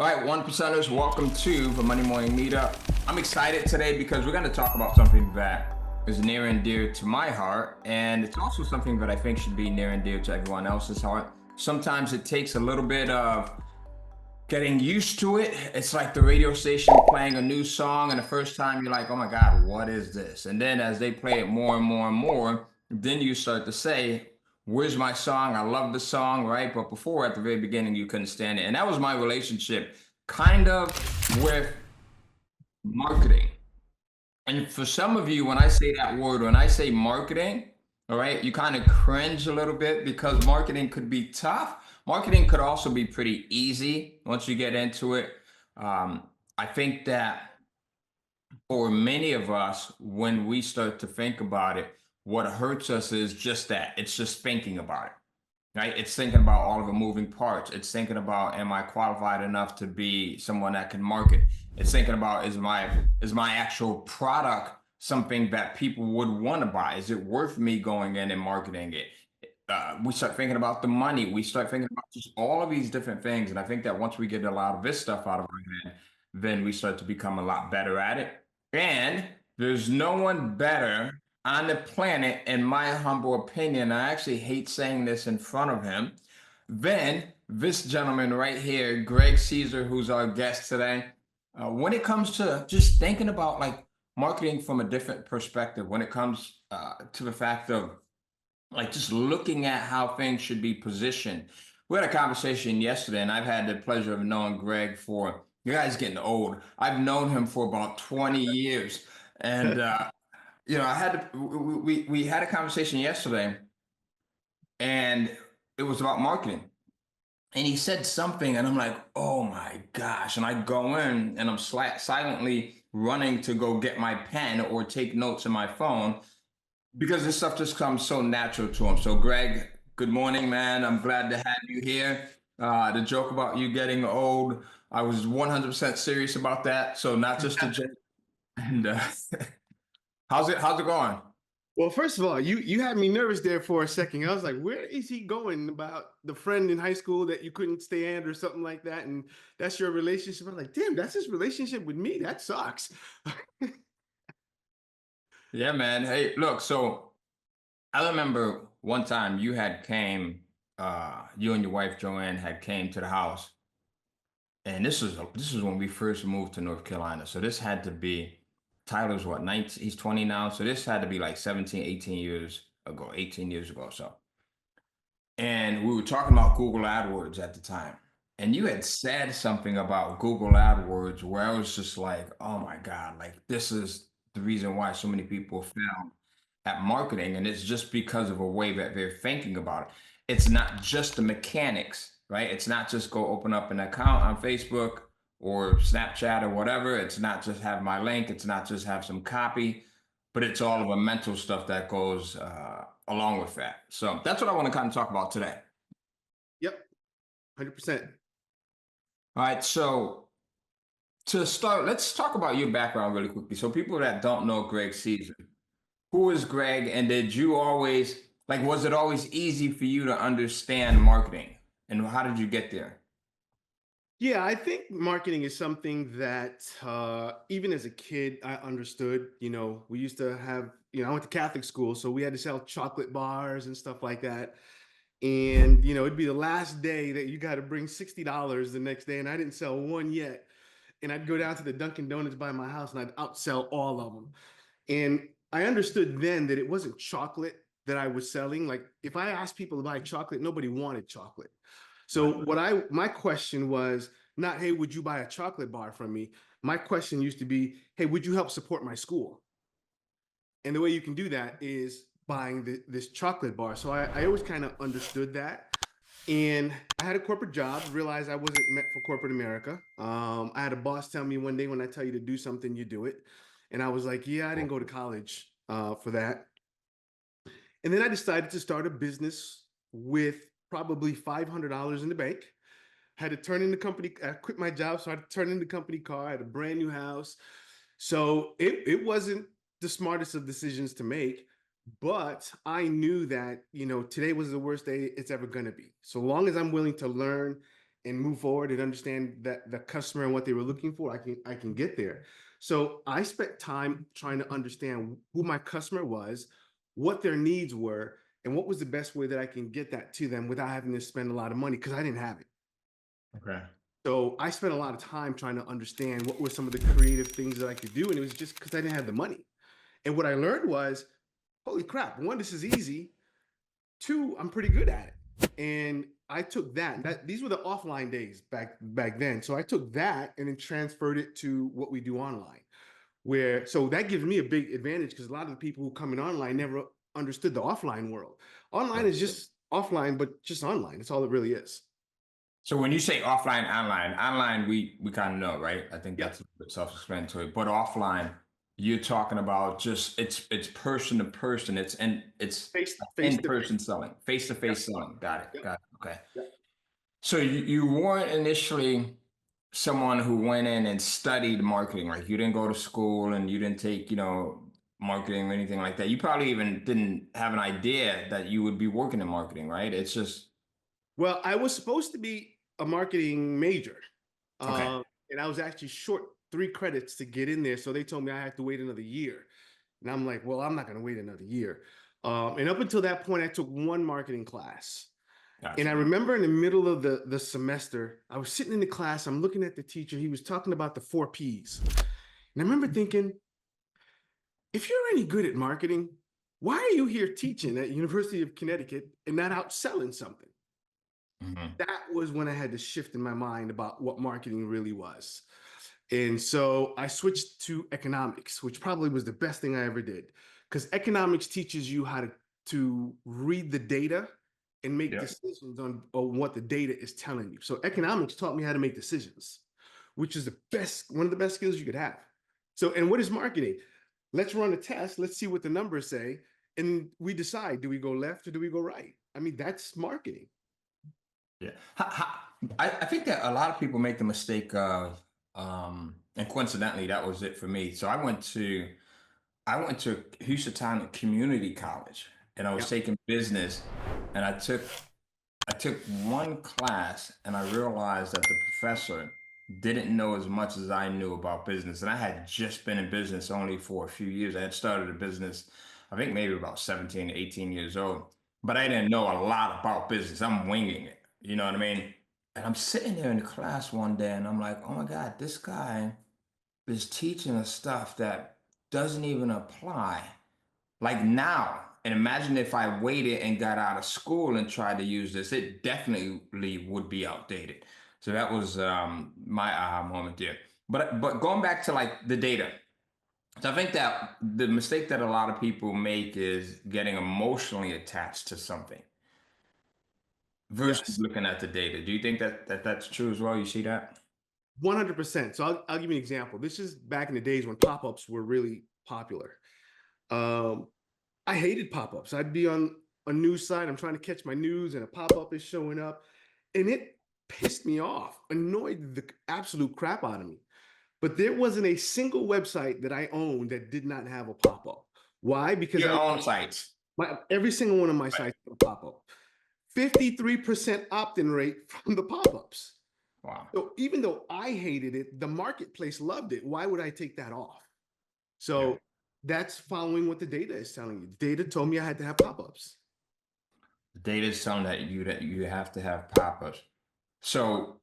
All right, one percenters, welcome to the Monday Morning Meetup. I'm excited today because we're going to talk about something that is near and dear to my heart, and it's also something that I think should be near and dear to everyone else's heart. Sometimes it takes a little bit of getting used to it. It's like the radio station playing a new song, and the first time you're like, oh my God, what is this? And then as they play it more and more and more, then you start to say, where's my song? I love the song, right? But before, at the very beginning, you couldn't stand it. And that was my relationship kind of with marketing. And for some of you, when I say that word, when I say marketing, all right, you kind of cringe a little bit because marketing could be tough. Marketing could also be pretty easy once you get into it. I think that for many of us, when we start to think about it, what hurts us is just that it's just thinking about it, right? It's thinking about all of the moving parts. It's thinking about, am I qualified enough to be someone that can market? It's thinking about, is my actual product something that people would want to buy? Is it worth me going in and marketing it? We start thinking about the money. We start thinking about just all of these different things. And I think that once we get a lot of this stuff out of our head, then we start to become a lot better at it. And there's no one better on the planet, in my humble opinion. I actually hate saying this in front of him, than this gentleman right here, Greg Caesar, who's our guest today. When it comes to just thinking about like marketing from a different perspective, when it comes to the fact of like just looking at how things should be positioned. We had a conversation yesterday, and I've had the pleasure of knowing Greg for, you guys getting old. I've known him for about 20 years. And, I had to, we had a conversation yesterday, and it was about marketing. And he said something, and I'm like, oh my gosh. And I go in and I'm silently running to go get my pen or take notes in my phone because this stuff just comes so natural to him. So, Greg, good morning, man. I'm glad to have you here. The joke about you getting old, I was 100% serious about that. So, not just a joke. And how's it going? Well, first of all, you had me nervous there for a second. I was like, where is he going about the friend in high school that you couldn't stand or something like that? And that's your relationship. I'm like, damn, that's his relationship with me. That sucks. Yeah, man. Hey, look. So, I remember one time you had came, you and your wife Joanne had came to the house, and this was when we first moved to North Carolina. So this had to be Tyler's what, 19, he's 20 now. So this had to be like 17, 18 years ago, 18 years ago or so. And we were talking about Google AdWords at the time. And you had said something about Google AdWords where I was just like, oh my God, like this is the reason why so many people fail at marketing. And it's just because of a way that they're thinking about it. It's not just the mechanics, right? It's not just go open up an account on Facebook or Snapchat or whatever. It's not just have my link. It's not just have some copy, but it's all of the mental stuff that goes along with that. So that's what I want to kind of talk about today. Yep, 100%. All right. So to start, let's talk about your background really quickly. So people that don't know Greg Caesar, who is Greg, and did you always like? Was it always easy for you to understand marketing, and how did you get there? Yeah, I think marketing is something that even as a kid, I understood. We used to have, I went to Catholic school, so we had to sell chocolate bars and stuff like that. And, it'd be the last day that you got to bring $60 the next day. And I didn't sell one yet. And I'd go down to the Dunkin' Donuts by my house and I'd outsell all of them. And I understood then that it wasn't chocolate that I was selling. Like if I asked people to buy chocolate, nobody wanted chocolate. So Right. my question was not, hey, would you buy a chocolate bar from me? My question used to be, hey, would you help support my school? And the way you can do that is buying this chocolate bar. So I always kind of understood that. And I had a corporate job, realized I wasn't meant for corporate America. I had a boss tell me one day, when I tell you to do something, you do it. And I was like, yeah, I didn't go to college for that. And then I decided to start a business with probably $500 in the bank. Had to turn in the company, I quit my job, so I had to turn in the company car. I had a brand new house. So it wasn't the smartest of decisions to make, but I knew that, today was the worst day it's ever going to be. So long as I'm willing to learn and move forward and understand that the customer and what they were looking for, I can get there. So I spent time trying to understand who my customer was, what their needs were, and what was the best way that I can get that to them without having to spend a lot of money because I didn't have it. Okay. So I spent a lot of time trying to understand what were some of the creative things that I could do, and it was just because I didn't have the money. And what I learned was, holy crap! One, this is easy. Two, I'm pretty good at it. And I took that these were the offline days back then. So I took that and then transferred it to what we do online. Where so that gives me a big advantage because a lot of the people who come in online never understood the offline world. Online Yeah. is just offline, but just online. That's all it really is. So when you say offline, online we kind of know, right? I think Yep. that's a bit self-explanatory. But offline, you're talking about just it's person to person. It's Face to face. in-person selling, Yep. face-to-face selling. Got it. Yep. Got it. Okay. Yep. So you weren't initially someone who went in and studied marketing, right? You didn't go to school and you didn't take, marketing or anything like that. You probably even didn't have an idea that you would be working in marketing, right? It's just Well, I was supposed to be a marketing major, okay. and I was actually short 3 credits to get in there. So they told me I had to wait another year. And I'm like, well, I'm not going to wait another year. And up until that point, I took one marketing class. And I Gotcha. remember in the middle of the semester, I was sitting in the class, I'm looking at the teacher. He was talking about the 4 Ps. And I remember thinking, if you're any good at marketing, why are you here teaching at University of Connecticut and not out selling something? Mhm. That was when I had to shift in my mind about what marketing really was. And so I switched to economics, which probably was the best thing I ever did. Because economics teaches you how to read the data and make Yeah. decisions on what the data is telling you. So economics taught me how to make decisions, which is one of the best skills you could have. So, and what is marketing? Let's run a test. Let's see what the numbers say. And we decide, do we go left or do we go right? I mean, that's marketing. Yeah. I think that a lot of people make the mistake of, and coincidentally, that was it for me. So I went to Houston Community College, and I was Yeah. taking business, and I took one class, and I realized that the professor didn't know as much as I knew about business, and I had just been in business only for a few years. I had started a business, I think maybe about 17, 18 years old, but I didn't know a lot about business. I'm winging it. You know what I mean? And I'm sitting there in the class one day and I'm like, oh my God, this guy is teaching us stuff that doesn't even apply like now. And imagine if I waited and got out of school and tried to use this, it definitely would be outdated. So that was my aha moment there. But going back to like the data, so I think that the mistake that a lot of people make is getting emotionally attached to something versus Yes. looking at the data. Do you think that that's true as well? You see that? 100%. So I'll give you an example. This is back in the days when pop-ups were really popular. Um, I hated pop-ups. I'd be on a news site, I'm trying to catch my news, and a pop-up is showing up, and it pissed me off, annoyed the absolute crap out of me. But there wasn't a single website that I owned that did not have a pop-up. Why? Because Your own sites. every single one of my Right. sites had a pop-up. 53% opt-in rate from the pop-ups. Wow. So even though I hated it, the marketplace loved it. Why would I take that off? Yeah. So that's following what the data is telling you. Data told me I had to have pop-ups. The data is telling that you have to have pop-ups. So,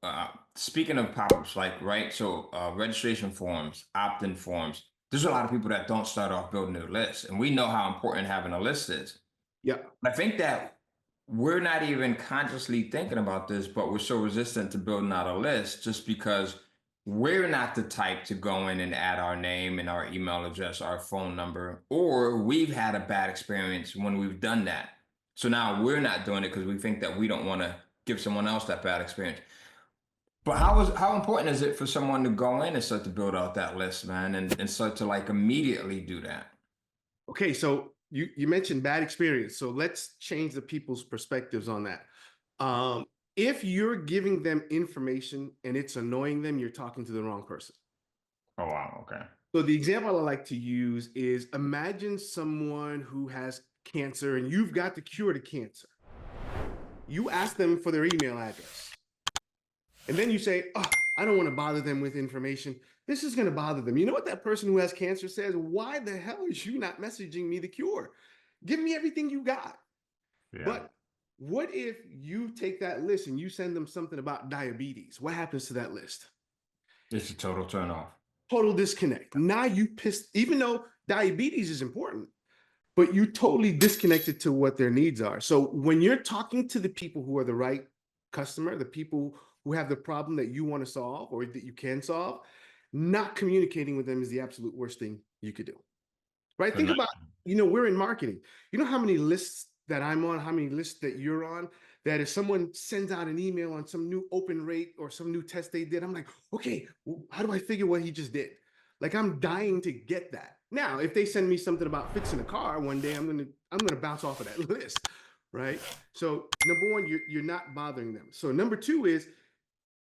speaking of pop-ups, like, right, so registration forms, opt-in forms, there's a lot of people that don't start off building their list, and we know how important having a list is. Yeah. I think that we're not even consciously thinking about this, but we're so resistant to building out a list just because we're not the type to go in and add our name and our email address, our phone number, or we've had a bad experience when we've done that. So now we're not doing it because we think that we don't want to give someone else that bad experience. But how important is it for someone to go in and start to build out that list, man, and start to like immediately do that? Okay. So you mentioned bad experience. So let's change the people's perspectives on that. If you're giving them information and it's annoying them, you're talking to the wrong person. Oh wow, okay. So the example I like to use is imagine someone who has cancer and you've got the cure to cancer. You ask them for their email address. And then you say, oh, I don't want to bother them with information. This is going to bother them. You know what that person who has cancer says? Why the hell are you not messaging me the cure? Give me everything you got. Yeah. But what if you take that list and you send them something about diabetes? What happens to that list? It's a total turn off. Total disconnect. Now you pissed, even though diabetes is important, but you totally disconnected to what their needs are. So when you're talking to the people who are the right customer, the people who have the problem that you want to solve or that you can solve, not communicating with them is the absolute worst thing you could do. Right? So Think now, about, we're in marketing. You know how many lists that I'm on, how many lists that you're on, that if someone sends out an email on some new open rate or some new test they did, I'm like, okay, how do I figure what he just did? Like I'm dying to get that. Now, if they send me something about fixing a car one day, I'm gonna bounce off of that list, right? So number one, you're not bothering them. So number two is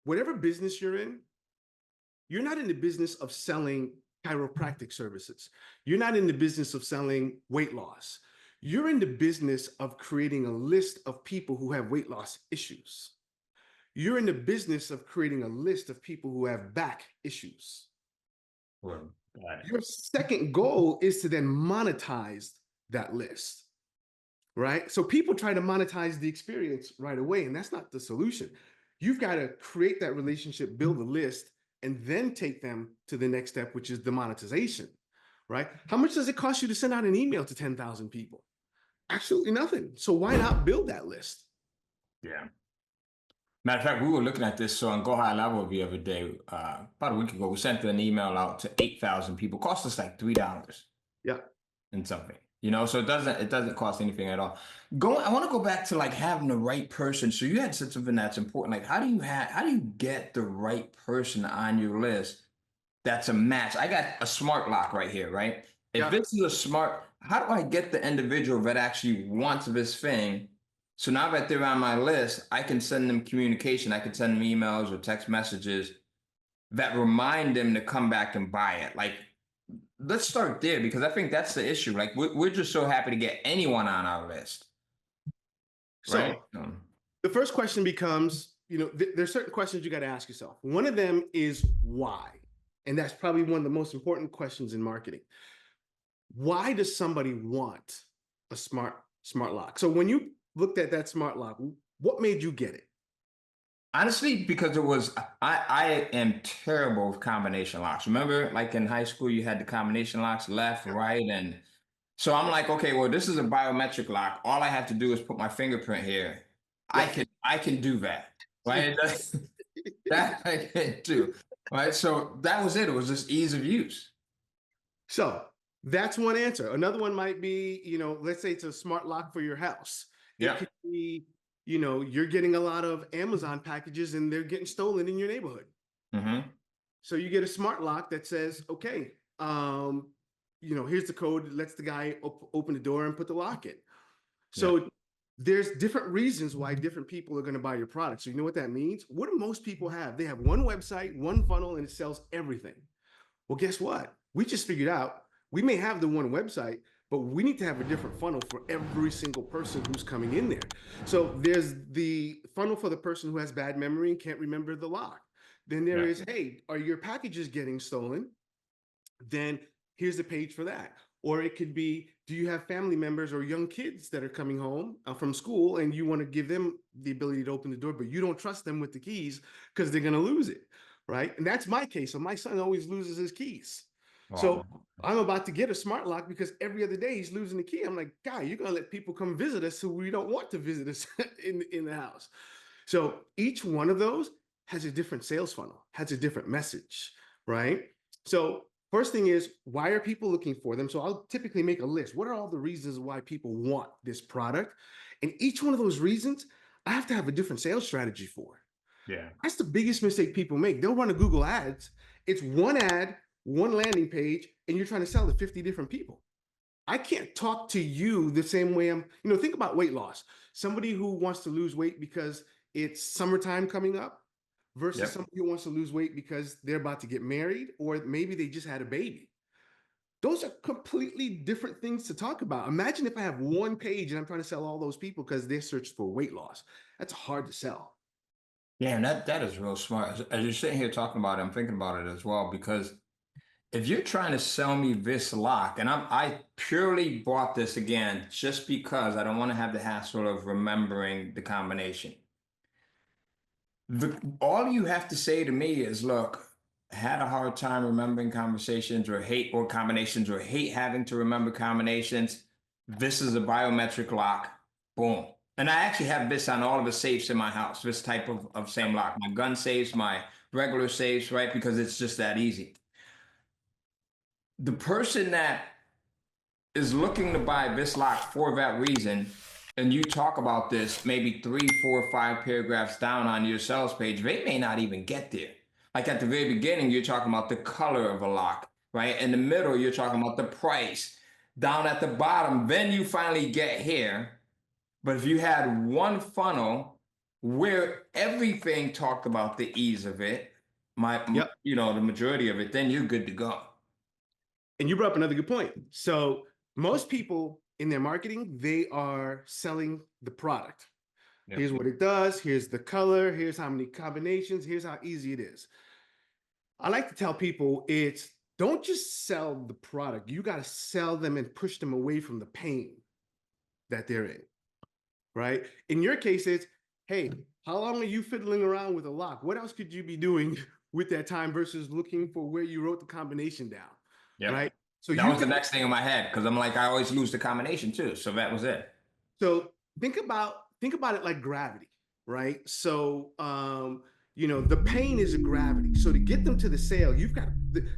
whatever business you're not in the business of selling chiropractic services. You're not in the business of selling weight loss. You're in the business of creating a list of people who have weight loss issues. You're in the business of creating a list of people who have back issues. well, Your second goal is to then monetize that list, right? So people try to monetize the experience right away, and that's not the solution. You've got to create that relationship, build a list, and then take them to the next step, which is the monetization, right? How much does it cost you to send out an email to 10,000 people? Absolutely nothing. So why not build that list? yeah. Matter of fact, we were looking at this so on Go High Level the other day, about a week ago. We sent an email out to 8,000 people. Cost us like $3 Yeah. and something. So it doesn't cost anything at all. I want to go back to like having the right person. So you had said something that's important. Like how do you get the right person on your list that's a match? I got a smart lock right here, right? If Yeah. this is a smart, how do I get the individual that actually wants this thing? So now that they're on my list, I can send them communication. I can send them emails or text messages that remind them to come back and buy it. Like, let's start there because I think that's the issue. Like, we're just so happy to get anyone on our list, right? So the first question becomes, there's certain questions you got to ask yourself. One of them is why? And that's probably one of the most important questions in marketing. Why does somebody want a smart lock? So when you looked at that smart lock, what made you get it? Honestly, because I am terrible with combination locks. Remember, like in high school, you had the combination locks left, right, and so I'm like, okay, well, this is a biometric lock. All I have to do is put my fingerprint here. I Yep. can I can do that, right? That I can do, right? So that was it. It was just ease of use. So that's one answer. Another one might be, let's say it's a smart lock for your house. It Yeah. could be, you're getting a lot of Amazon packages and they're getting stolen in your neighborhood. Mm-hmm. So you get a smart lock that says, okay, here's the code, lets the guy open the door and put the lock in. Yeah. So there's different reasons why different people are going to buy your product. So you know what that means? What do most people have? They have one website, one funnel, and it sells everything. Well, guess what? We just figured out we may have the one website, but we need to have a different funnel for every single person who's coming in there. So there's the funnel for the person who has bad memory and can't remember the lock. Then there Yeah. is, hey, are your packages getting stolen? Then here's a page for that. Or it could be, do you have family members or young kids that are coming home from school and you want to give them the ability to open the door, but you don't trust them with the keys because they're going to lose it, right? And that's my case. So my son always loses his keys. So Oh, I'm about to get a smart lock because every other day he's losing the key. I'm like, guy, you're going to let people come visit us who we don't want to visit us in the house. So each one of those has a different sales funnel, has a different message, right? So first thing is, why are people looking for them? So I'll typically make a list. What are all the reasons why people want this product? And each one of those reasons, I have to have a different sales strategy for. yeah. That's the biggest mistake people make. They'll run a Google Ads. It's one ad, one landing page, and you're trying to sell to 50 different people. I can't talk to you the same way think about weight loss. Somebody who wants to lose weight because it's summertime coming up versus Yep. somebody who wants to lose weight because they're about to get married or maybe they just had a baby. Those are completely different things to talk about. Imagine if I have one page and I'm trying to sell all those people because they're searching for weight loss. That's hard to sell. Yeah, and that is real smart. As you're sitting here talking about it, I'm thinking about it as well because if you're trying to sell me this lock, and I purely bought this again just because I don't want to have the hassle of remembering the combination. All you have to say to me is, look, had a hard time remembering conversations or hate or combinations or hate having to remember combinations. This is a biometric lock. Boom. And I actually have this on all of the safes in my house, this type of same lock. My gun safes, my regular safes, right? Because it's just that easy. The person that is looking to buy this lock for that reason, and you talk about this maybe 3, 4, 5 paragraphs down on your sales page, they may not even get there. Like at the very beginning, you're talking about the color of a lock, right? In the middle, you're talking about the price. Down at the bottom, then you finally get here. But if you had one funnel where everything talked about the ease of it, Yep. the majority of it, then you're good to go. And you brought up another good point. So most people in their marketing, they are selling the product. Yeah. Here's what it does. Here's the color. Here's how many combinations. Here's how easy it is. I like to tell people it's don't just sell the product. You got to sell them and push them away from the pain that they're in, right? In your case, it's, hey, how long are you fiddling around with a lock? What else could you be doing with that time versus looking for where you wrote the combination down, Yep. right? So That you was the got next thing in my head because I'm like, I always lose the combination too. So that was it. So think about it like gravity, right? So the pain is a gravity. So to get them to the sale,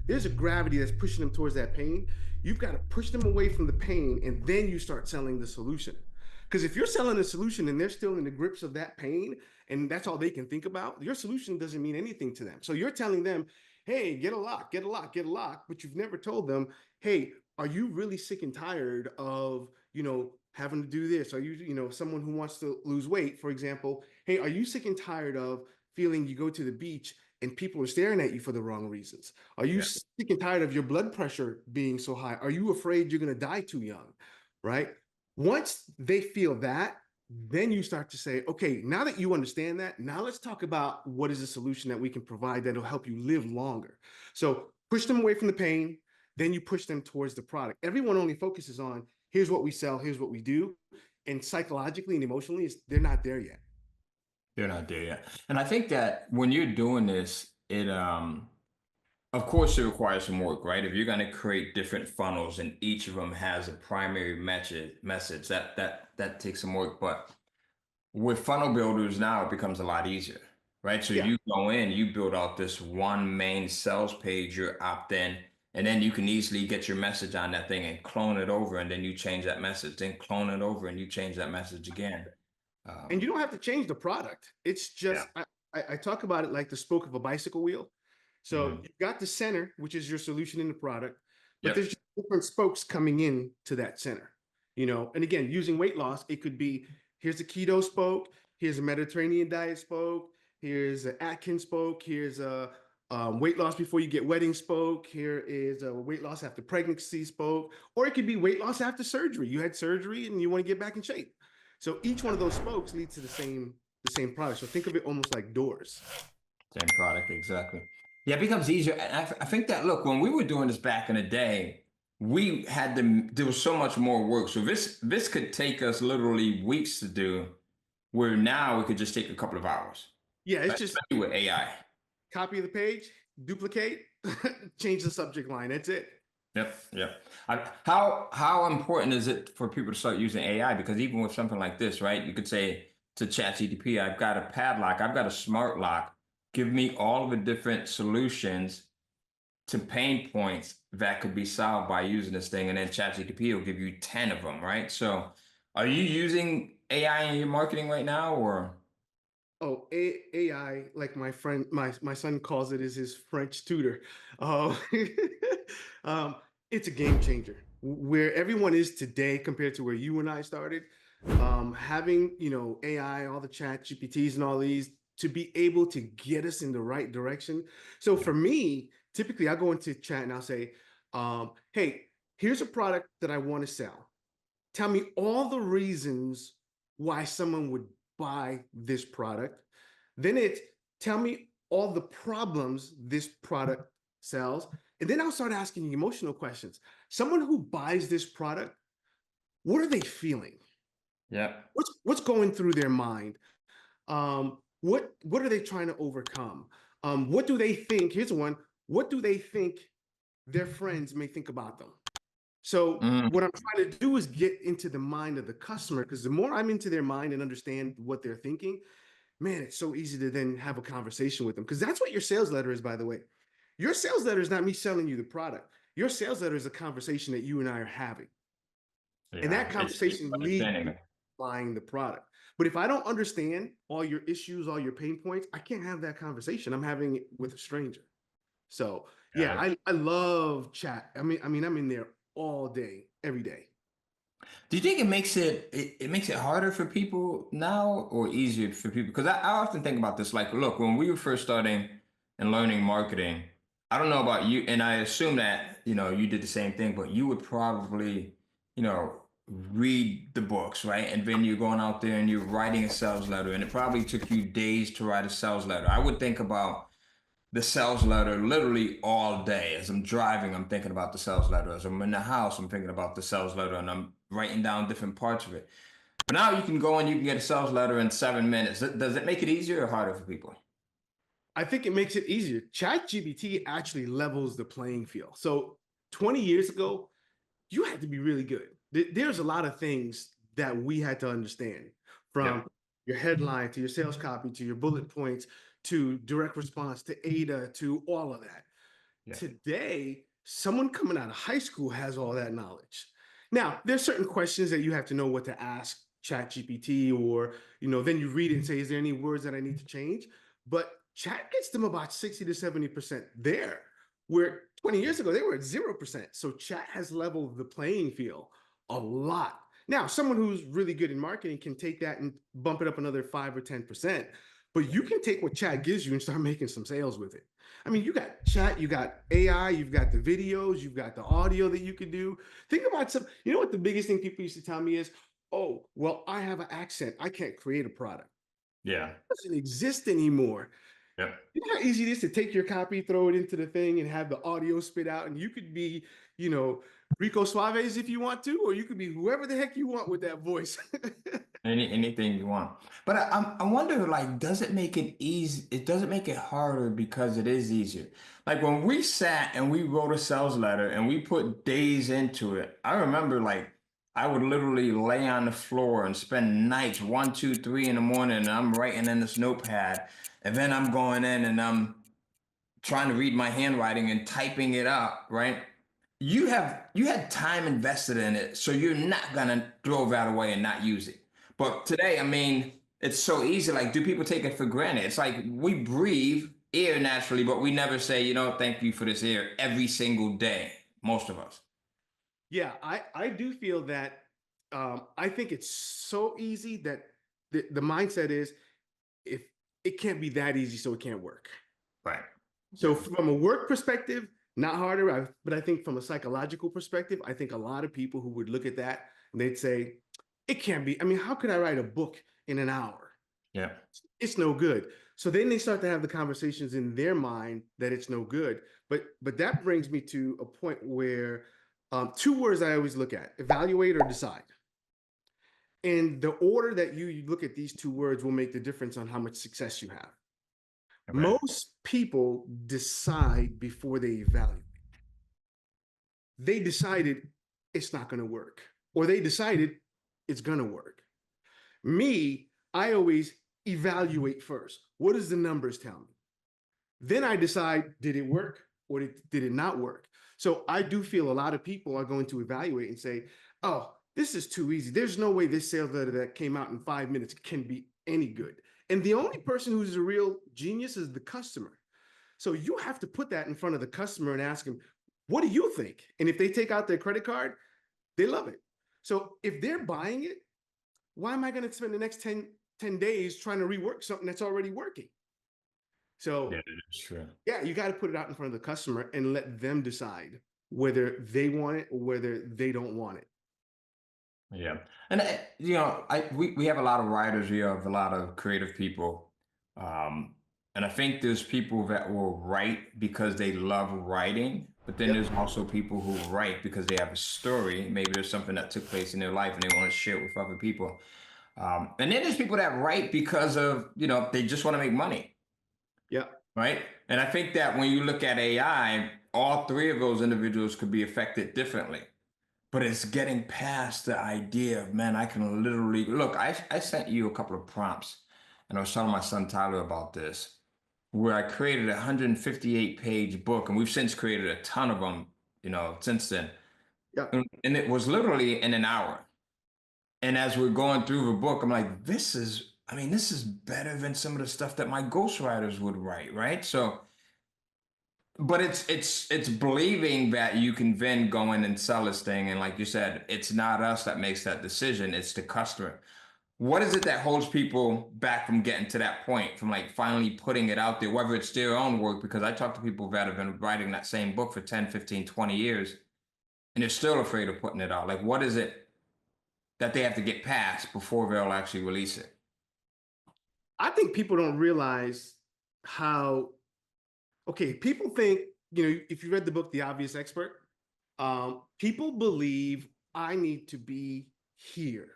there's a gravity that's pushing them towards that pain. You've got to push them away from the pain, and then you start selling the solution. Because if you're selling a solution and they're still in the grips of that pain, and that's all they can think about, your solution doesn't mean anything to them. So you're telling them, hey, get a lock, get a lock, get a lock, but you've never told them, hey, are you really sick and tired of having to do this? Are you, someone who wants to lose weight, for example? Hey, are you sick and tired of feeling you go to the beach and people are staring at you for the wrong reasons? Are you Yeah. sick and tired of your blood pressure being so high? Are you afraid you're going to die too young? Right? Once they feel that, then you start to say, okay, now that you understand that, now let's talk about what is a solution that we can provide that'll help you live longer. So push them away from the pain, then you push them towards the product. Everyone only focuses on here's what we sell, here's what we do. And psychologically and emotionally, they're not there yet. They're not there yet. And I think that when you're doing this, of course, it requires some work, right? If you're going to create different funnels and each of them has a primary message, that takes some work. But with funnel builders now, it becomes a lot easier, right? So Yeah. you go in, you build out this one main sales page, you're opt in, and then you can easily get your message on that thing and clone it over, and then you change that message, then clone it over, and you change that message again. And Um, you don't have to change the product. It's yeah. just, I talk about it like the spoke of a bicycle wheel. So Mhm. you've got the center, which is your solution in the product, but Yep. there's just different spokes coming in to that center. And again, using weight loss, it could be here's a keto spoke, here's a Mediterranean diet spoke, here's an Atkins spoke, here's a weight loss before you get wedding spoke, here is a weight loss after pregnancy spoke, or it could be weight loss after surgery. You had surgery and you want to get back in shape. So each one of those spokes leads to the same product. So think of it almost like doors. Same product, exactly. Yeah, it becomes easier. And I think that, look, when we were doing this back in the day, there was so much more work. So this could take us literally weeks to do, where now it could just take a couple of hours, Yeah, it's right? just Especially with AI. copy the page, duplicate, change the subject line. That's it. Yep, yep. How important is it for people to start using AI? Because even with something like this, right? You could say to ChatGPT, I've got a padlock, I've got a smart lock. Give me all of the different solutions to pain points that could be solved by using this thing, and then ChatGPT will give you 10 of them, right? So, are you using AI in your marketing right now, or? Oh, AI, like my friend, my son calls it, is his French tutor. Uh, um, it's a game changer. Where everyone is today compared to where you and I started, having AI, all the Chat GPTs and all these to be able to get us in the right direction. So for me, typically I go into chat and I'll say, "Hey, here's a product that I want to sell. Tell me all the reasons why someone would buy this product." Then it's tell me all the problems this product sells, and then I'll start asking you emotional questions. Someone who buys this product, what are they feeling? Yeah. What's going through their mind? What are they trying to overcome? What do they think? Here's one. What do they think their friends may think about them? So Mm, what I'm trying to do is get into the mind of the customer, because the more I'm into their mind and understand what they're thinking, man, it's so easy to then have a conversation with them. Because that's what your sales letter is, by the way. Your sales letter is not me selling you the product. Your sales letter is a conversation that you and I are having. And yeah. that It's conversation leads understanding to it. buying the product. But if I don't understand all your issues, all your pain points, I can't have that conversation. I'm having it with a stranger. So yeah, Yeah. I love chat. I mean, I'm in there all day, every day. Do you think it makes it harder for people now or easier for people? Because I often think about this. Like, look, when we were first starting and learning marketing, I don't know about you, and I assume that you did the same thing, but you would probably read the books, right? And then you're going out there and you're writing a sales letter, and it probably took you days to write a sales letter. I would think about the sales letter literally all day. As I'm driving, I'm thinking about the sales letter. As I'm in the house, I'm thinking about the sales letter and I'm writing down different parts of it. But now you can go and you can get a sales letter in 7 minutes. Does it make it easier or harder for people? I think it makes it easier. ChatGPT actually levels the playing field. So 20 years ago, you had to be really good. There's a lot of things that we had to understand, Yep. from your headline to your sales copy to your bullet points to direct response to ADA to all of that. Yeah. Today, someone coming out of high school has all that knowledge. Now, there's certain questions that you have to know what to ask ChatGPT, or then you read it and say, is there any words that I need to change? But Chat gets them about 60 to 70% there, where 20 years ago they were at 0%. So Chat has leveled the playing field a lot. Now, someone who's really good in marketing can take that and bump it up another 5 or 10%. But you can take what Chat gives you and start making some sales with it. I mean, you got chat, you got AI, you've got the videos, you've got the audio that you can do. Think about some, what the biggest thing people used to tell me is, oh, well, I have an accent. I can't create a product. Yeah. It doesn't exist anymore. Yep. You know how easy it is to take your copy, throw it into the thing, and have the audio spit out, and you could be, you know, Rico Suaves if you want to, or you could be whoever the heck you want with that voice. Anything you want. But I wonder, like, does it make it easy? It doesn't make it harder because it is easier. Like when we sat and we wrote a sales letter and we put days into it, I remember like I would literally lay on the floor and spend nights, 1, 2, 3 in the morning, and I'm writing in this notepad, and then I'm going in and I'm trying to read my handwriting and typing it up, right? You had time invested in it, so you're not gonna throw that away and not use it. But today, I mean, it's so easy. Like, do people take it for granted? It's like we breathe air naturally, but we never say, thank you for this air every single day. Most of us. Yeah, I do feel that, I think it's so easy that the mindset is, if it can't be that easy, so it can't work. Right. So Yeah. from a work perspective, not harder, but I think from a psychological perspective, I think a lot of people who would look at that and they'd say, it can't be. I mean, how could I write a book in an hour? Yeah. It's no good. So then they start to have the conversations in their mind that it's no good. But that brings me to a point where, two words I always look at: evaluate or decide. And the order that you look at these two words will make the difference on how much success you have. Okay. Most people decide before they evaluate. They decided it's not going to work, or they decided it's going to work. Me, I always evaluate first. What does the numbers tell me? Then I decide, did it work or did it not work? So I do feel a lot of people are going to evaluate and say, oh, this is too easy. There's no way this sales letter that came out in 5 minutes can be any good. And the only person who's a real genius is the customer. So you have to put that in front of the customer and ask them, what do you think? And if they take out their credit card, they love it. So if they're buying it, why am I going to spend the next 10 days trying to rework something that's already working? Yeah, So that's true. yeah, you got to put it out in front of the customer and let them decide whether they want it or whether they don't want it. Yeah. And we have a lot of writers, we have a lot of creative people. Um, And I think there's people that will write because they love writing, but then Yep. there's also people who write because they have a story. Maybe there's something that took place in their life and they want to share it with other people. And then there's people that write because of, they just want to make money, Yep. right? And I think that when you look at AI, all three of those individuals could be affected differently. But it's getting past the idea of, man, I can literally look. I sent you a couple of prompts, and I was telling my son Tyler about this, where I created a 158-page book, and we've since created a ton of them, since then. Yep. And it was literally in an hour. And as we're going through the book, I'm like, this is better than some of the stuff that my ghostwriters would write, right? So, but it's believing that you can then go in and sell this thing, and like you said, it's not us that makes that decision; it's the customer. What is it that holds people back from getting to that point, from like finally putting it out there, whether it's their own work? Because I talk to people that have been writing that same book for 10, 15, 20 years, and they're still afraid of putting it out. Like, what is it that they have to get past before they'll actually release it? I think people don't realize how, okay, people think, if you read the book, The Obvious Expert, people believe I need to be here.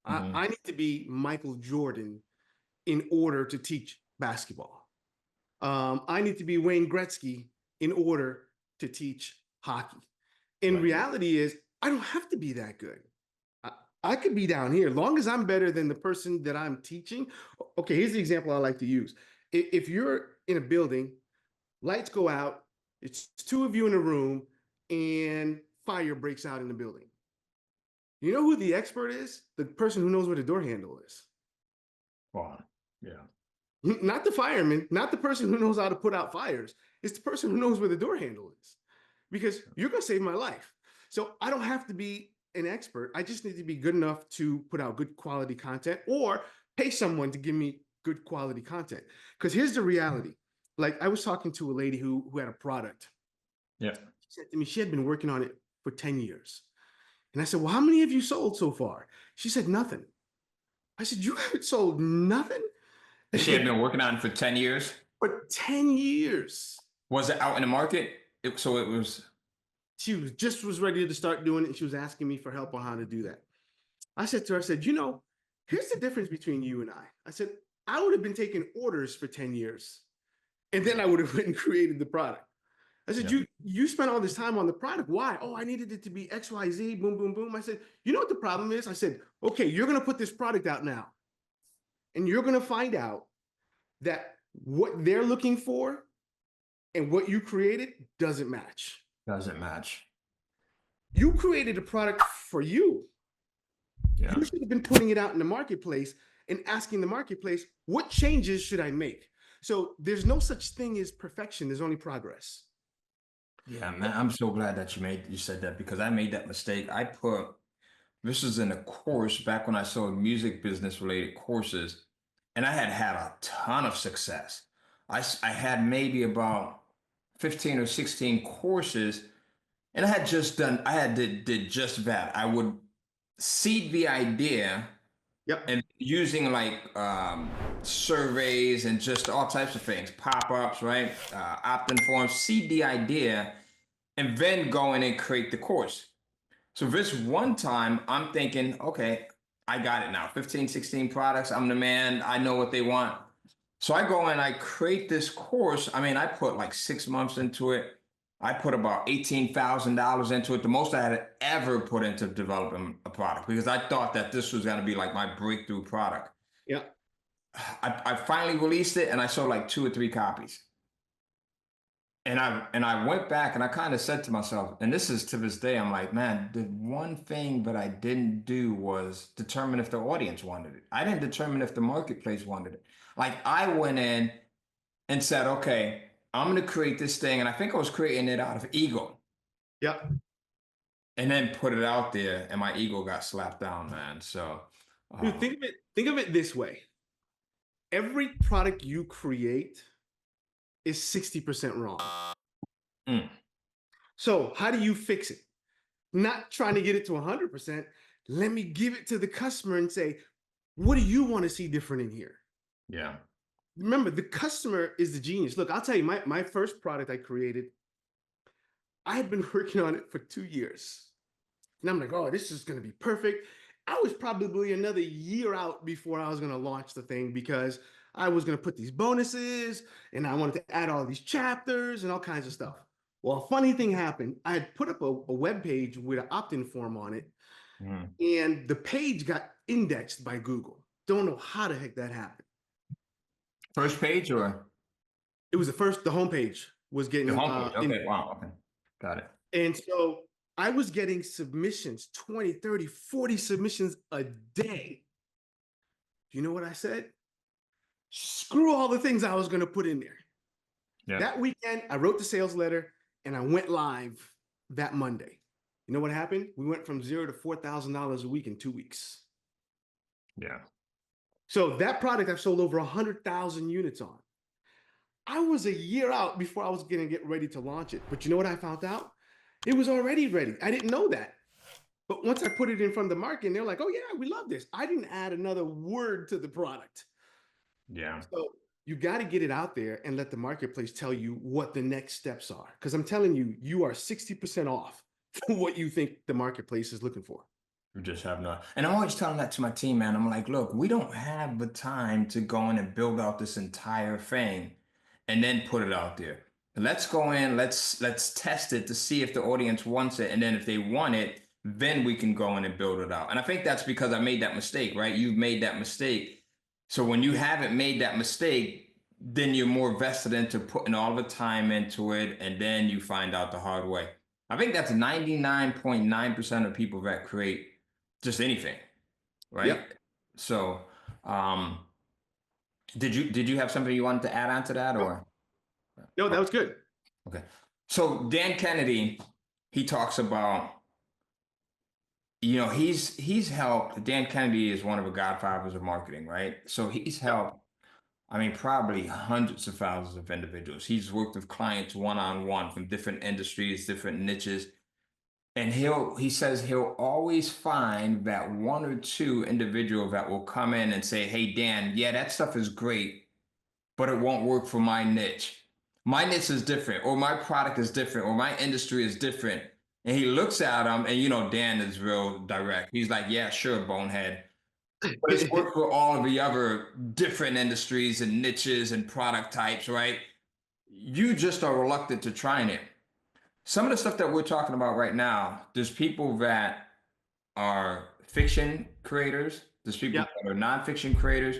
Hmm. I need to be Michael Jordan in order to teach basketball. I need to be Wayne Gretzky in order to teach hockey. In Right. reality is, I don't have to be that good. I, I could be down here, long as I'm better than the person that I'm teaching. Okay, here's the example I like to use. If you're in a building, lights go out, it's two of you in a room, and fire breaks out in the building. You know who the expert is? The person who knows where the door handle is. Well, yeah. Not the fireman, not the person who knows how to put out fires. It's the person who knows where the door handle is, because you're going to save my life. So I don't have to be an expert. I just need to be good enough to put out good quality content, or pay someone to give me good quality content. Because here's the reality. Like, I was talking to a lady who had a product. Yeah. She said to me, she had been working on it for 10 years. And I said, well, how many have you sold so far? She said, nothing. I said, you haven't sold nothing? She had been working on it for 10 years. For 10 years. Was it out in the market? So it was. She was ready to start doing it, and she was asking me for help on how to do that. I said to her, I said, here's the difference between you and I. I said, I would have been taking orders for 10 years, and then I would have went and created the product. I said, Yeah. you spent all this time on the product. Why? Oh, I needed it to be XYZ, boom, boom, boom. I said, you know what the problem is? I said, okay, you're going to put this product out now, and you're going to find out that what they're looking for and what you created doesn't match. Doesn't match. You created a product for you. Yeah. You should have been putting it out in the marketplace and asking the marketplace, what changes should I make? So there's no such thing as perfection. There's only progress. Yeah, man. I'm so glad that you said that, because I made that mistake. This was in a course back when I sold music business related courses, and I had a ton of success. I had maybe about 15 or 16 courses, and I had did just that. I would seed the idea Yep. and using like surveys and just all types of things, pop-ups, right? Opt-in forms, seed the idea, and then go in and create the course. So this one time I'm thinking, okay, I got it now. 15, 16 products. I'm the man. I know what they want. So I go and I create this course. I mean, I put like 6 months into it. I put about $18,000 into it, the most I had ever put into developing a product, because I thought that this was going to be like my breakthrough product. Yep. I finally released it and I sold like 2 or 3 copies. And I went back and I kind of said to myself, and this is to this day, I'm like, man, the one thing that I didn't do was determine if the audience wanted it. I didn't determine if the marketplace wanted it. Like, I went in and said, okay, I'm going to create this thing. And I think I was creating it out of ego, Yep. and then put it out there, and my ego got slapped down, man. So, Dude, uh, think of it this way. Every product you create is 60% wrong. mm, So how do you fix it? Not trying to get it to 100%. Let me give it to the customer and say, what do you want to see different in here? yeah. remember, the customer is the genius. Look, I'll tell you, my first product I created, I had been working on it for 2 years. And I'm like, oh, this is going to be perfect. I was probably another year out before I was going to launch the thing because I was going to put these bonuses and I wanted to add all these chapters and all kinds of stuff. Well, a funny thing happened. I had put up a web page with an opt-in form on it, Mm. and the page got indexed by Google. Don't know how the heck that happened. First page or It was the homepage was the getting homepage? Okay, wow, okay, got it. and so I was getting submissions, 20, 30, 40 submissions a day. You know what I said? Screw all the things I was going to put in there. Yeah, That weekend, I wrote the sales letter and I went live that Monday. You know what happened? We went from $0 to $4,000 a week in 2 weeks. yeah, So that product I've sold over 100,000 units on. I was a year out before I was going to get ready to launch it. But you know what I found out? It was already ready. I didn't know that. But once I put it in front of the market, and they're like, oh, yeah, we love this. I didn't add another word to the product. yeah. So you got to get it out there and let the marketplace tell you what the next steps are. Because I'm telling you, you are 60% off for what you think the marketplace is looking for. You just have no. And I'm always telling that to my team, man. I'm like, look, we don't have the time to go in and build out this entire thing and then put it out there. Let's go in, let's test it to see if the audience wants it. And then if they want it, then we can go in and build it out. And I think that's because I made that mistake, right? You've made that mistake. So when you haven't made that mistake, then you're more vested into putting all the time into it, and then you find out the hard way. I think that's 99.9% of people that create just anything, right? Yep. So, um, did you have something you wanted to add on to that, No, or no, that okay? was good. Okay. So Dan Kennedy, he talks about, he's helped. Dan Kennedy is one of the godfathers of marketing, right? So he's Yep. helped. I mean, probably hundreds of thousands of individuals. He's worked with clients one on one from different industries, different niches. And he says he'll always find that one or two individual that will come in and say, hey, Dan, yeah, that stuff is great, but it won't work for my niche. My niche is different, or my product is different, or my industry is different. And he looks at him, and Dan is real direct. He's like, yeah, sure, bonehead. But it's worked for all of the other different industries and niches and product types, right? You just are reluctant to trying it. Some of the stuff that we're talking about right now, there's people that are fiction creators, there's people Yep. that are nonfiction creators,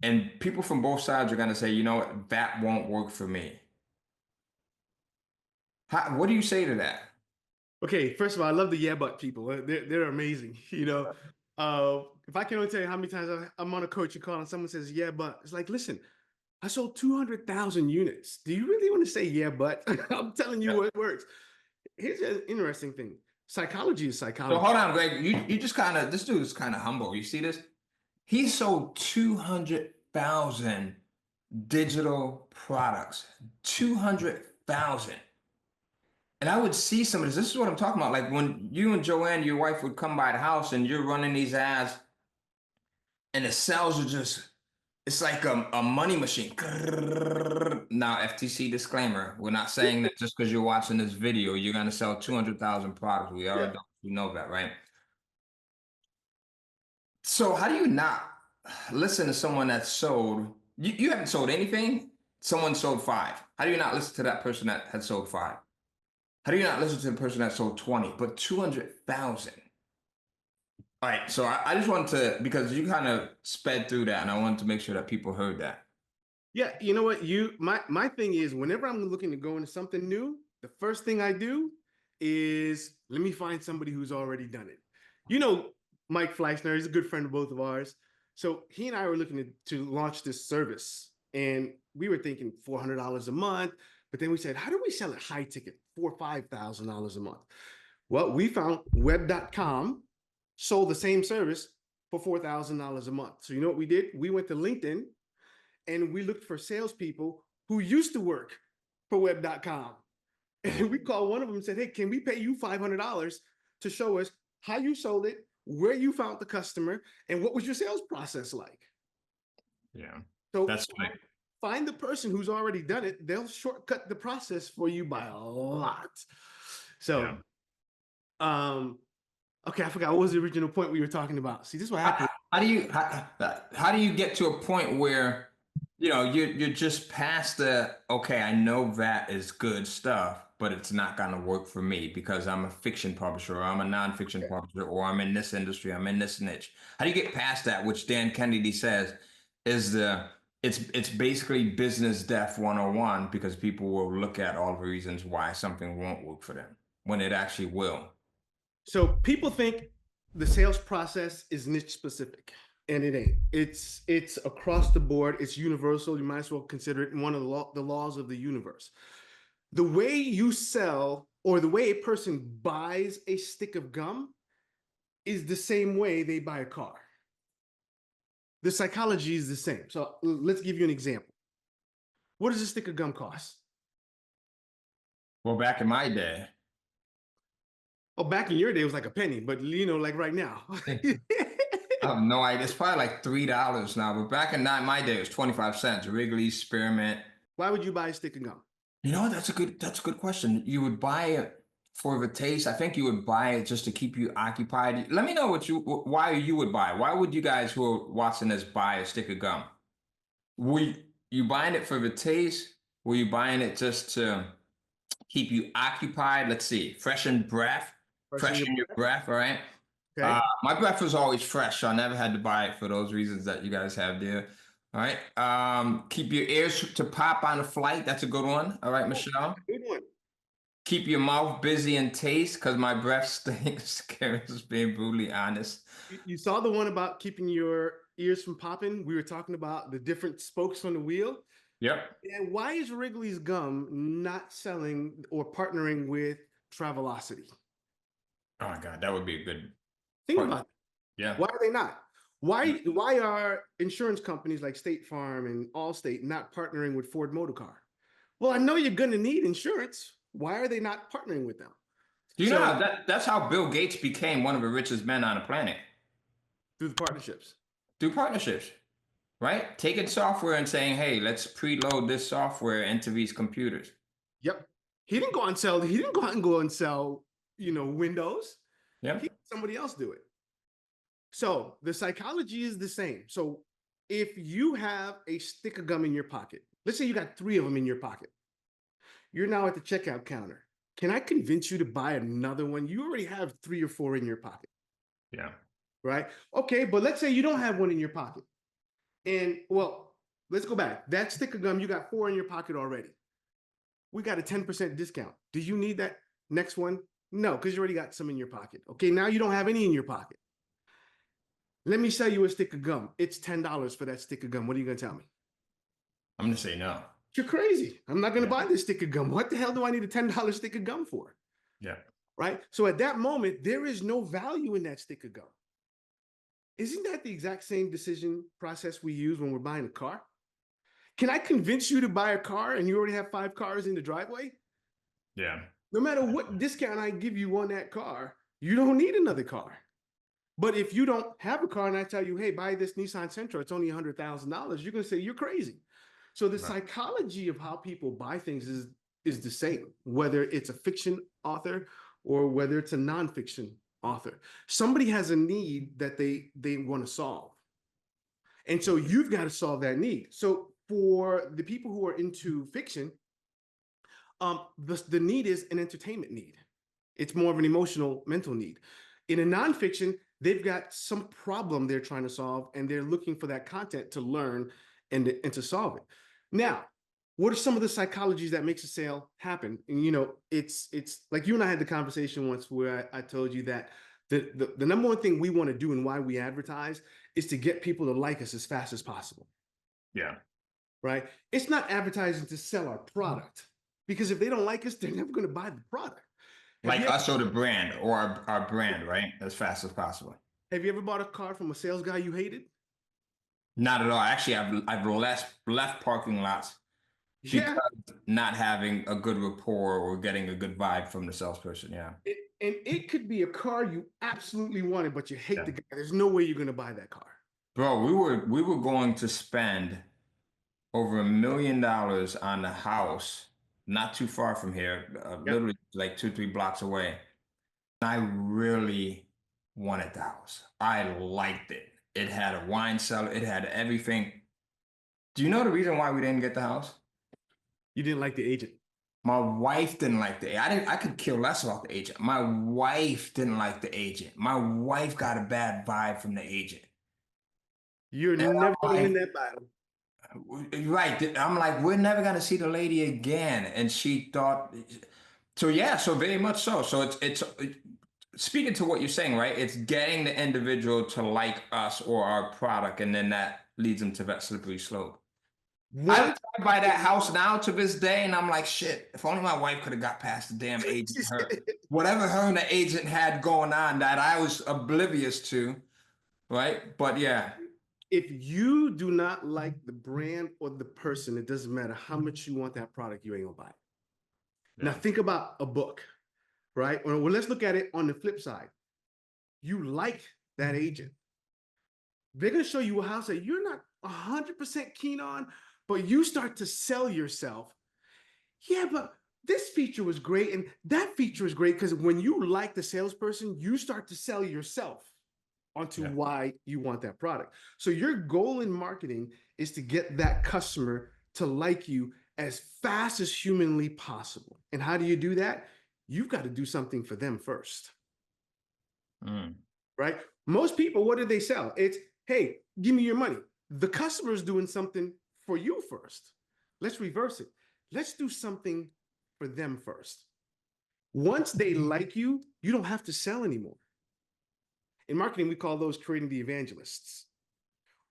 and people from both sides are going to say, you know what, that won't work for me. What do you say to that? Okay, first of all, I love the yeah, but people. They're amazing. If I can only tell you how many times I'm on a coaching call and someone says, yeah, but it's like, listen, I sold 200,000 units. Do you really want to say, yeah, but I'm telling you Yeah. what works. Here's an interesting thing. Psychology is So psychology. hold on, Greg. You just kind of, this dude is kind of humble. You see this? He sold 200,000 digital products. 200,000. And I would see some of this. This is what I'm talking about. Like when you and Joanne, your wife, would come by the house and you're running these ads, and the sales are just, it's like a money machine. Now, FTC disclaimer, we're not saying that just because you're watching this video, you're going to sell 200,000 products. We Yeah. already know that, right? So how do you not listen to someone that sold, you haven't sold anything? Someone sold five. How do you not listen to that person that had sold five? How do you not listen to the person that sold 20, but 200,000? All right, so I just wanted to, because you kind of sped through that, and I wanted to make sure that people heard that. Yeah, you know what? My thing is whenever I'm looking to go into something new, the first thing I do is let me find somebody who's already done it. You know, Mike Fleischner is a good friend of both of ours. So he and I were looking to launch this service, and we were thinking $400 a month. But then we said, how do we sell it high ticket, $4,000 or $5,000 a month? Well, we found web.com sold the same service for $4,000 a month. So you know what we did? We went to LinkedIn and we looked for salespeople who used to work for web.com. And we called one of them and said, hey, can we pay you $500 to show us how you sold it, where you found the customer, and what was your sales process like? Yeah. So That's right. find the person who's already done it. They'll shortcut the process for you by a lot. Yeah. So, um, okay, I forgot what was the original point we were talking about. See, this is what happened. How do you get to a point where you're just past the okay, I know that is good stuff, but it's not gonna work for me because I'm a fiction publisher or I'm a nonfiction publisher or I'm in this industry, I'm in this niche. How do you get past that, which Dan Kennedy says is it's basically business death 101 because people will look at all the reasons why something won't work for them when it actually will. So people think the sales process is niche specific, and it ain't. It's across the board. It's universal. You might as well consider it one of the laws of the universe. The way you sell or the way a person buys a stick of gum is the same way they buy a car. The psychology is the same. So let's give you an example. What does a stick of gum cost? Well, back in my day. Oh, back in your day, it was like a penny, but like right now. I have no idea. It's probably like $3 now, but back in my day, it was 25 cents. Wrigley's, Spearmint. Why would you buy a stick of gum? That's a good question. You would buy it for the taste. I think you would buy it just to keep you occupied. Let me know why you would buy it. Why would you guys who are watching this buy a stick of gum? Were you buying it for the taste? Were you buying it just to keep you occupied? Let's see, freshen breath, Person your freshen your breath, all right? okay. My breath was always fresh, so I never had to buy it for those reasons that you guys have there. All right. Keep your ears to pop on a flight. That's a good one. All right, Michelle. Good one. Keep your mouth busy and taste, because my breath stinks. Karen's being brutally honest. You saw the one about keeping your ears from popping. We were talking about the different spokes on the wheel. Yep. And why is Wrigley's gum not selling or partnering with Travelocity? Oh my God, that would be a good Think partner. about it. Yeah. Why are they not? Why are insurance companies like State Farm and Allstate not partnering with Ford Motor Car? Well, I know you're going to need insurance. Why are they not partnering with them? Do you know So how that's how Bill Gates became one of the richest men on the planet? through the partnerships. Through partnerships, right? Taking software and saying, hey, let's preload this software into these computers. Yep. He didn't go out and sell. He didn't go out and go and sell, Windows. Yeah. He let somebody else do it. So the psychology is the same. So if you have a stick of gum in your pocket, let's say you got 3 of them in your pocket, you're now at the checkout counter. Can I convince you to buy another one? You already have 3 or 4 in your pocket, Yeah. right? Okay, but let's say you don't have one in your pocket. And well, let's go back. That stick of gum, you got 4 in your pocket already. We got a 10% discount. Do you need that next one? No, because you already got some in your pocket. Okay, now you don't have any in your pocket. Let me sell you a stick of gum. It's $10 for that stick of gum. What are you going to tell me? I'm going to say no. You're crazy. I'm not going to Yeah. buy this stick of gum. What the hell do I need a $10 stick of gum for? Yeah. Right? So at that moment, there is no value in that stick of gum. Isn't that the exact same decision process we use when we're buying a car? Can I convince you to buy a car and you already have 5 cars in the driveway? Yeah. No matter what discount I give you on that car, you don't need another car. But if you don't have a car and I tell you, hey, buy this Nissan Sentra, it's only $100,000, you're going to say you're crazy. So the psychology of how people buy things is the same, whether it's a fiction author or whether it's a nonfiction author. Somebody has a need that they want to solve. And so you've got to solve that need. So for the people who are into fiction, the need is an entertainment need. It's more of an emotional, mental need. In a nonfiction, they've got some problem they're trying to solve, and they're looking for that content to learn and to solve it. Now, what are some of the psychologies that makes a sale happen? And it's like you and I had the conversation once where I told you that the number one thing we want to do and why we advertise is to get people to like us as fast as possible. Yeah. Right? It's not advertising to sell our product, because if they don't like us, they're never going to buy the product. Like us or the brand or our brand, right? As fast as possible. Have you ever bought a car from a sales guy you hated? Not at all. Actually, I've left parking lots Yeah. because not having a good rapport or getting a good vibe from the salesperson. Yeah. And it could be a car you absolutely wanted, but you hate Yeah. the guy. There's no way you're going to buy that car. Bro, we were going to spend over $1 million on the house, not too far from here, Yep. literally like 2, 3 blocks away. I really wanted the house. I liked it. It had a wine cellar. It had everything. Do you know the reason why we didn't get the house? You didn't like the agent. My wife didn't like the. I didn't. I could care less about the agent. My wife didn't like the agent. My wife got a bad vibe from the agent. You're And never I'm going to win like, that battle. right. I'm like, we're never gonna see the lady again. And she thought, so yeah, so very much so. So it's speaking to what you're saying, right? It's getting the individual to like us or our product, and then that leads them to that slippery slope. I Once drive by that house now to this day, and I'm like, shit, if only my wife could have got past the damn agent. Whatever her and the agent had going on that I was oblivious to, right? But yeah, if you do not like the brand or the person, it doesn't matter how much you want that product, you ain't gonna buy it. Now yeah, think about a book, right? Or well, let's look at it on the flip side. You like that agent. They're gonna show you a house that you're not 100% keen on, but you start to sell yourself. Yeah, but this feature was great and that feature is great because when you like the salesperson, you start to sell yourself onto yeah. why you want that product. So your goal in marketing is to get that customer to like you as fast as humanly possible. And how do you do that? You've got to do something for them first, Mm, right? Most people, what do they sell? It's, hey, give me your money. The customer is doing something for you first. Let's reverse it. Let's do something for them first. Once they like you, you don't have to sell anymore. In marketing, we call those creating the evangelists.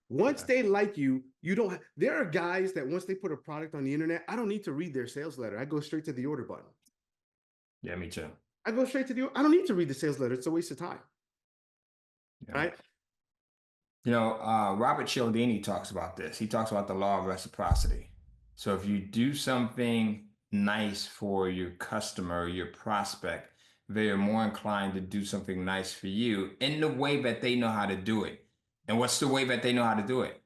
Once yeah, they like you, you don't. There are guys that once they put a product on the internet, I don't need to read their sales letter. I go straight to the order button. yeah, me too. I go straight to the. I don't need to read the sales letter. It's a waste of time, Yeah. right? Robert Cialdini talks about this. He talks about the law of reciprocity. So if you do something nice for your customer, your prospect, they are more inclined to do something nice for you in the way that they know how to do it. And what's the way that they know how to do it?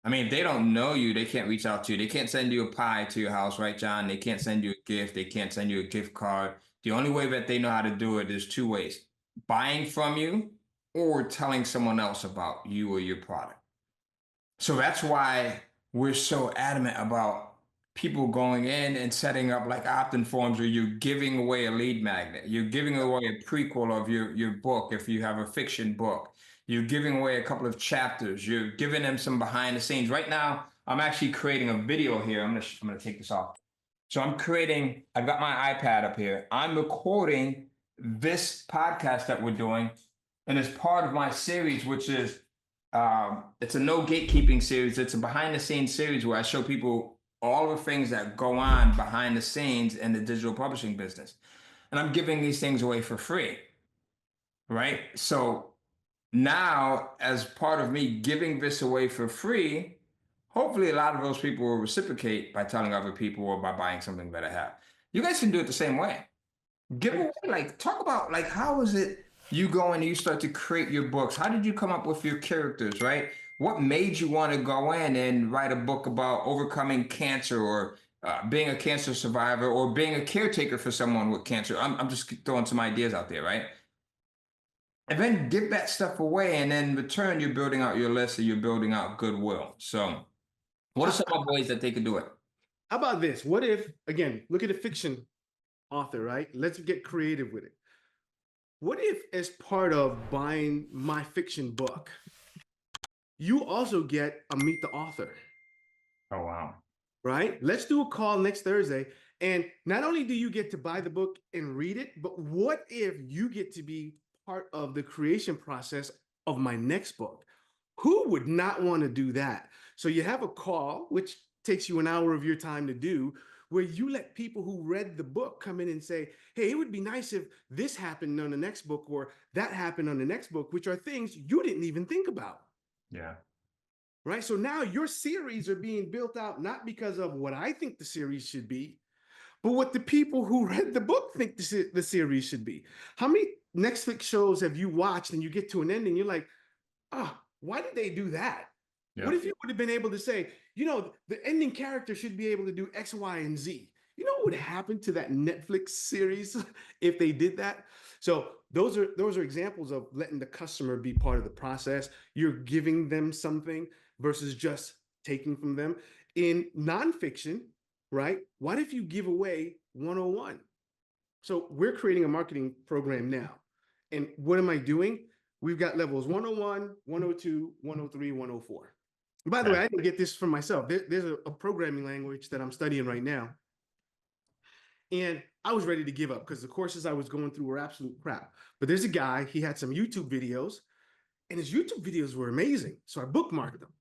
I mean, if they don't know you, they can't reach out to you. They can't send you a pie to your house, right, John? They can't send you a gift. They can't send you a gift card. The only way that they know how to do it is two ways: buying from you or telling someone else about you or your product. So that's why we're so adamant about people going in and setting up like opt-in forms where you're giving away a lead magnet. You're giving away a prequel of your book if you have a fiction book. You're giving away a couple of chapters. You're giving them some behind the scenes. Right now, I'm actually creating a video here. I'm gonna take this off. So I'm creating, I've got my iPad up here. I'm recording this podcast that we're doing, and it's part of my series, which is it's a no gatekeeping series. It's a behind the scenes series where I show people all the things that go on behind the scenes in the digital publishing business. And I'm giving these things away for free, right? So now, as part of me giving this away for free, hopefully a lot of those people will reciprocate by telling other people or by buying something that I have. You guys can do it the same way. Give away, like, talk about, like, how is it you go and you start to create your books? How did you come up with your characters, right? What made you want to go in and write a book about overcoming cancer or being a cancer survivor or being a caretaker for someone with cancer? I'm just throwing some ideas out there, right? And then give that stuff away, and then in return, you're building out your list and you're building out goodwill. So, what are How, some of the ways that they could do it? how about this? What if, again, look at a fiction author, right? Let's get creative with it. What if, as part of buying my fiction book, you also get a meet the author? Oh, wow. Right? Let's do a call next Thursday. And not only do you get to buy the book and read it, but what if you get to be part of the creation process of my next book? Who would not want to do that? So you have a call, which takes you an hour of your time to do, where you let people who read the book come in and say, hey, it would be nice if this happened on the next book or that happened on the next book, which are things you didn't even think about. Yeah. Right. So now your series are being built out not because of what I think the series should be, but what the people who read the book think the series should be. How many Netflix shows have you watched and you get to an ending? You're like, oh, why did they do that? What Yeah. if you would have been able to say, the ending character should be able to do X, Y, and Z? You know what would happen to that Netflix series if they did that? So those are examples of letting the customer be part of the process. You're giving them something versus just taking from them. In nonfiction, right? What if you give away 101? So we're creating a marketing program now. And what am I doing? We've got levels 101, 102, 103, 104. And by the way, Okay. I didn't get this from myself. There's a programming language that I'm studying right now. And I was ready to give up because the courses I was going through were absolute crap. But there's a guy, he had some YouTube videos, and his YouTube videos were amazing. So I bookmarked them.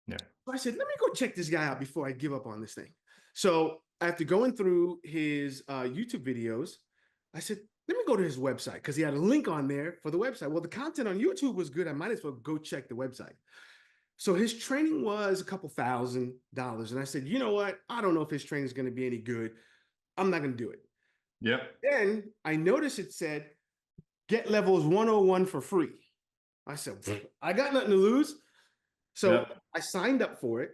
Yeah. So I said, let me go check this guy out before I give up on this thing. So after going through his YouTube videos, I said, let me go to his website because he had a link on there for the website. Well, the content on YouTube was good. I might as well go check the website. So his training was a couple $1,000. And I said, you know what? I don't know if his training is going to be any good. I'm not going to do it. Yep. Then I noticed it said, get levels 101 for free. I said, I got nothing to lose. So Yep. I signed up for it.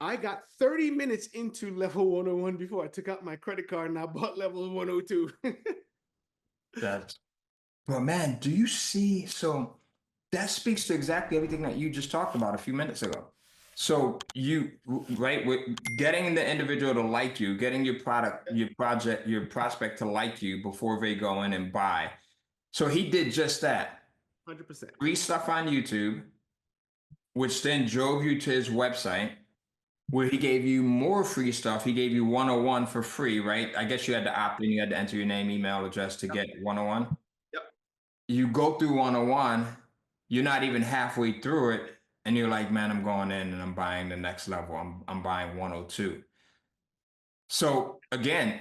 I got 30 minutes into level 101 before I took out my credit card and I bought level 102. That's, well, man, do you see? So that speaks to exactly everything that you just talked about a few minutes ago. So right, with getting the individual to like you, getting your product, your project, your prospect to like you before they go in and buy. So he did just that. 100%. Free stuff on YouTube, which then drove you to his website, where he gave you more free stuff. He gave you 101 for free, right? I guess you had to opt in, you had to enter your name, email address to get 101. Yep. You go through 101, you're not even halfway through it, and you're like, man, I'm going in and I'm buying the next level. I'm buying 102. So again,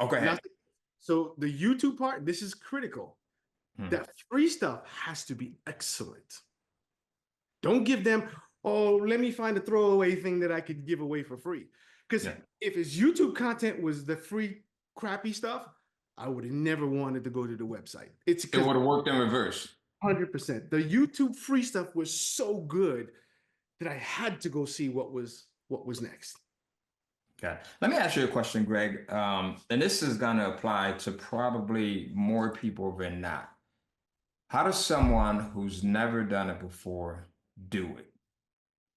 okay, ahead. Nothing. So the YouTube part, this is critical. Hmm. That free stuff has to be excellent. Don't give them, oh, let me find a throwaway thing that I could give away for free. Because Yeah. if his YouTube content was the free crappy stuff, I would have never wanted to go to the website. It's It because would have worked in reverse. 100%. The YouTube free stuff was so good that I had to go see what was next. Okay. Let me ask you a question, Greg. And this is going to apply to probably more people than not. How does someone who's never done it before do it?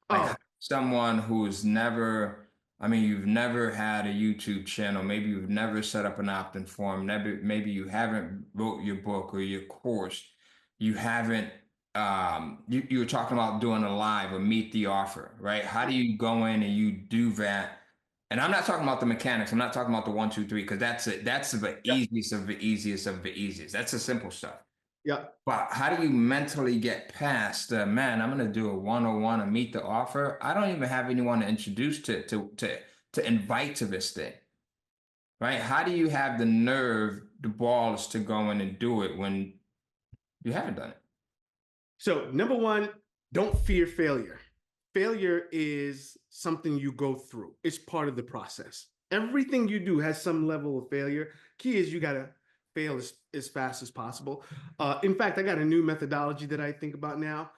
Like Oh, someone who's never, I mean, you've never had a YouTube channel, maybe you've never set up an opt-in form, maybe you haven't wrote your book or your course, you haven't, you were talking about doing a live or meet the offer, right? How do you go in and you do that? And I'm not talking about the mechanics. I'm not talking about the 1, 2, 3, because that's it. That's the yeah, easiest of the easiest of the easiest. That's the simple stuff. yeah. But how do you mentally get past man, I'm gonna do a 101 and meet the offer? I don't even have anyone to introduce to invite to this thing. Right? How do you have the nerve, the balls to go in and do it when you haven't done it? So, number one, don't fear failure. Failure is something you go through, it's part of the process. Everything you do has some level of failure. Key is you got to fail as fast as possible. In fact, I got a new methodology that I think about now.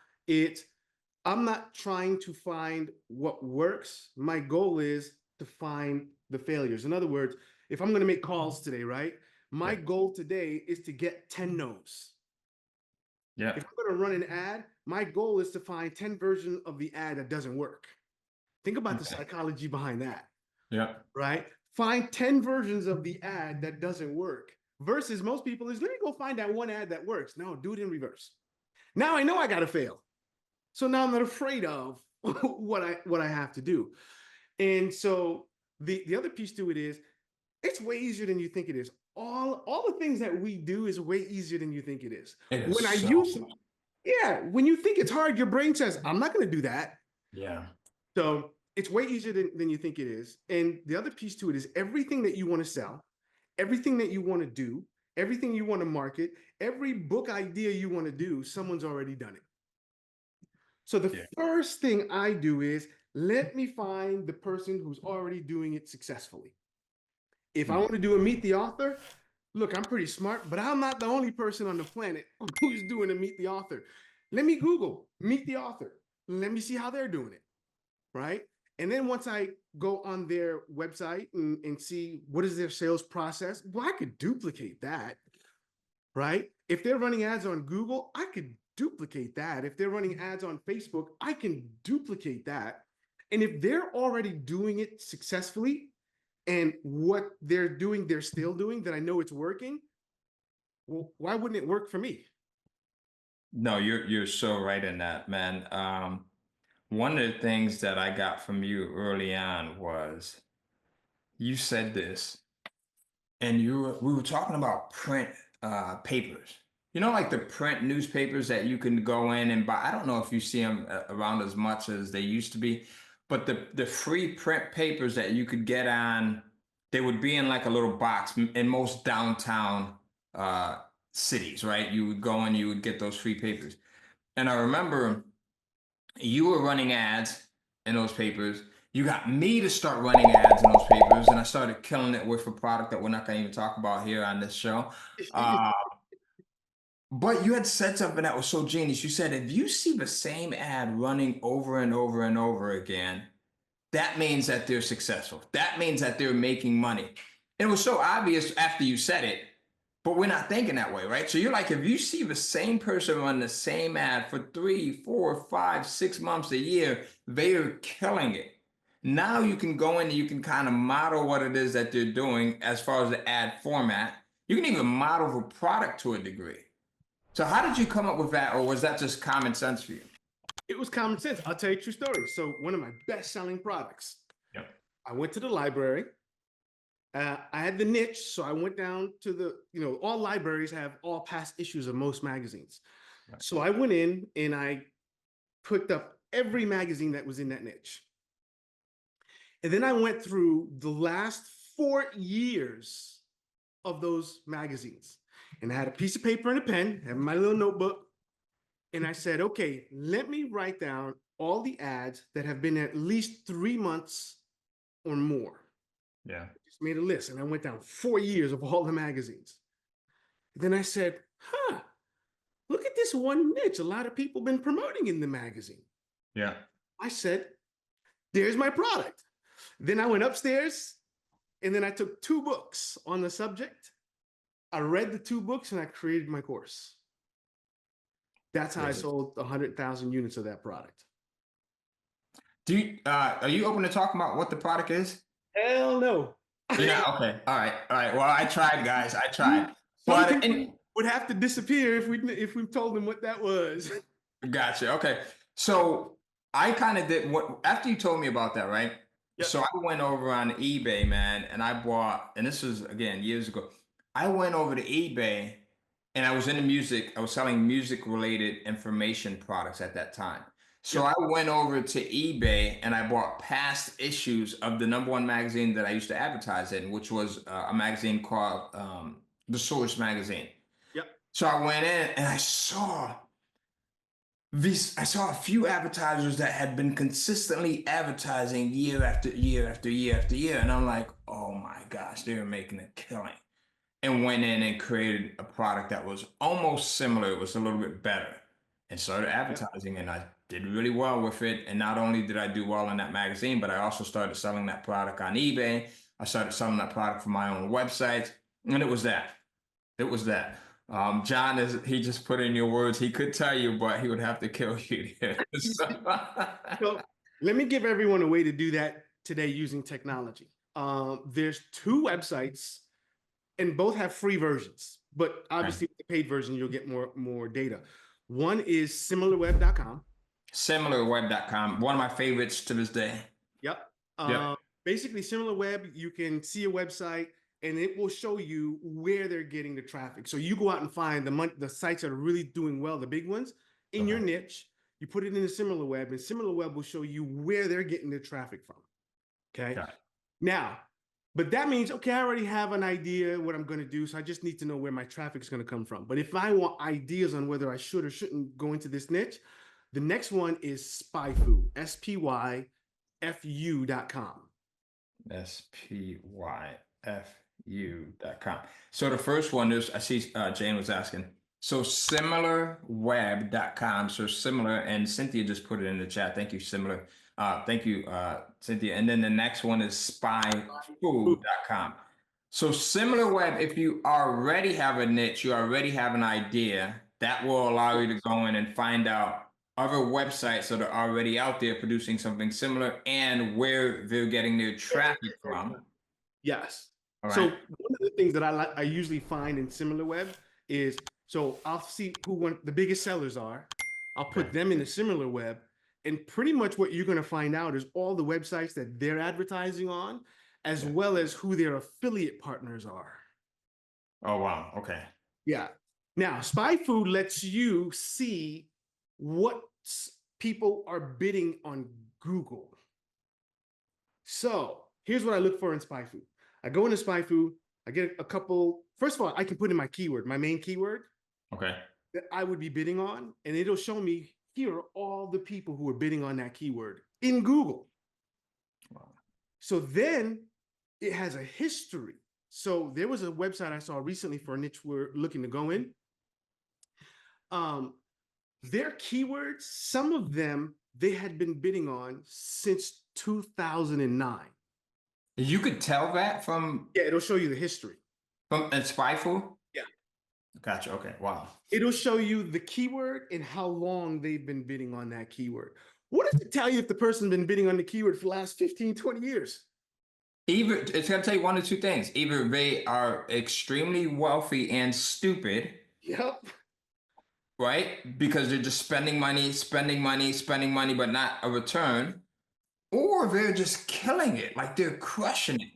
I'm not trying to find what works. My goal is to find the failures. In other words, if I'm going to make calls today, right? My Yeah. goal today is to get 10 no's. Yeah. If I'm going to run an ad, my goal is to find 10 versions of the ad that doesn't work. Think about the Okay. psychology behind that, Yeah. right? Find 10 versions of the ad that doesn't work versus most people is let me go find that one ad that works. No, do it in reverse. Now I know I got to fail. So now I'm not afraid of what I have to do. And so the other piece to it is it's way easier than you think it is. All the things that we do is way easier than you think it is. It is When I so use Yeah, when you think it's hard, your brain says, I'm not going to do that. yeah. So it's way easier than you think it is. And the other piece to it is everything that you want to sell, everything that you want to do, everything you want to market, every book idea you want to do, someone's already done it. So the Yeah. first thing I do is let me find the person who's already doing it successfully. If I want to do a meet the author, look, I'm pretty smart, but I'm not the only person on the planet who's doing a meet the author. Let me Google meet the author. let me see how they're doing it, right? And then once I go on their website and see what is their sales process, well, I could duplicate that, right? If they're running ads on Google, I could duplicate that. If they're running ads on Facebook, I can duplicate that. And if they're already doing it successfully and what they're doing, they're still doing, that I know it's working, well, why wouldn't it work for me? No, you're so right in that, man. One of the things that I got from you early on was you said this, and we were talking about print papers. You know, like the print newspapers that you can go in and buy. I don't know if you see them around as much as they used to be, but the free print papers that you could get on, they would be in like a little box in most downtown uh, cities, right? You would go and you would get those free papers. And I remember you were running ads in those papers. You got me to start running ads in those papers, and I started killing it with a product that we're not going to even talk about here on this show. Uh, but you had said something that was so genius. You said, if you see the same ad running over and over and over again, that means that they're successful. That means that they're making money. It was so obvious after you said it, but we're not thinking that way, right? So you're like, if you see the same person run the same ad for 3, 4, 5, 6 months a year, they are killing it. Now you can go in and you can kind of model what it is that they're doing as far as the ad format. You can even model the product to a degree. So how did you come up with that, or was that just common sense for you? It was common sense. I'll tell you a true story. So one of my best selling products, Yep. I went to the library. I had the niche, so I went down to all libraries have all past issues of most magazines. Right. So I went in and I picked up every magazine that was in that niche. And then I went through the last 4 years of those magazines. And I had a piece of paper and a pen, had my little notebook. And I said, okay, let me write down all the ads that have been at least 3 months or more. Yeah. I just made a list and I went down 4 years of all the magazines. And then I said, look at this one niche. A lot of people been promoting in the magazine. Yeah. I said, there's my product. Then I went upstairs and then I took 2 books on the subject. I read the 2 books and I created my course. That's how I sold 100,000 units of that product. Are you open to talking about what the product is? Hell no. You're not? Okay. All right. All right. Well, I tried, guys. I tried. Some But people would have to disappear if we told them what that was. gotcha. Okay. So I kind of did what after you told me about that, right? Yep. So I went over on eBay, man, and I bought, and this was again years ago. I went over to eBay and I was into music. I was selling music related information products at that time. So Yep. I went over to eBay and I bought past issues of the #1 magazine that I used to advertise in, which was a magazine called The Source magazine. Yep. So I went in and I saw a few advertisers that had been consistently advertising year after year after year after year. And I'm like, oh my gosh, they were making a killing. And went in and created a product that was almost similar. It was a little bit better and started Yep. advertising. And I did really well with it. And not only did I do well in that magazine, but I also started selling that product on eBay. I started selling that product for my own website. And it was that. It was that. John he just put in your words. He could tell you, but he would have to kill you. So let me give everyone a way to do that today using technology. There's 2 websites and both have free versions, but obviously with the paid version, you'll get more data. One is similarweb.com. Similarweb.com, one of my favorites to this day. Yep. Yep. Basically, SimilarWeb, you can see a website and it will show you where they're getting the traffic. So you go out and find the sites that are really doing well, the big ones in your niche. You put it in the SimilarWeb, and SimilarWeb will show you where they're getting their traffic from. Okay. Now, but that means, okay, I already have an idea what I'm going to do. So I just need to know where my traffic is going to come from. But if I want ideas on whether I should or shouldn't go into this niche, the next one is SpyFu, SPYFU.com. SPYFU.com. So the first one is, I see Jane was asking. So similarweb.com. So similar, and Cynthia just put it in the chat. Thank you, similar. Thank you, Cynthia. And then the next one is spyfood.com. So similar web, if you already have a niche, you already have an idea, that will allow you to go in and find out other websites that are already out there producing something similar and where they're getting their traffic from. Yes. All So right. one of the things that I usually find in SimilarWeb is, so I'll see who the biggest sellers are. I'll put Okay. them in the SimilarWeb, and pretty much what you're going to find out is all the websites that they're advertising on, as Yeah. well as who their affiliate partners are. Oh, wow. Okay. Yeah. Now, Spy Food lets you see what people are bidding on Google. So here's what I look for in Spy Food. I go into Spy Food, I get a couple. First of all, I can put in my keyword, my main keyword Okay. that I would be bidding on, and it'll show me here are all the people who are bidding on that keyword in Google. Wow. So then it has a history. So there was a website I saw recently for a niche we're looking to go in. Their keywords, some of them they had been bidding on since 2009. You could tell that from Yeah, it'll show you the history. Spyful? Yeah. Gotcha. Okay. Wow. It'll show you the keyword and how long they've been bidding on that keyword. What does it tell you if the person's been bidding on the keyword for the last 15, 20 years? Either it's gonna tell you one of two things. Either they are extremely wealthy and stupid, Yep. right? Because they're just spending money, spending money, spending money, but not a return, or they're just killing it, like they're crushing it.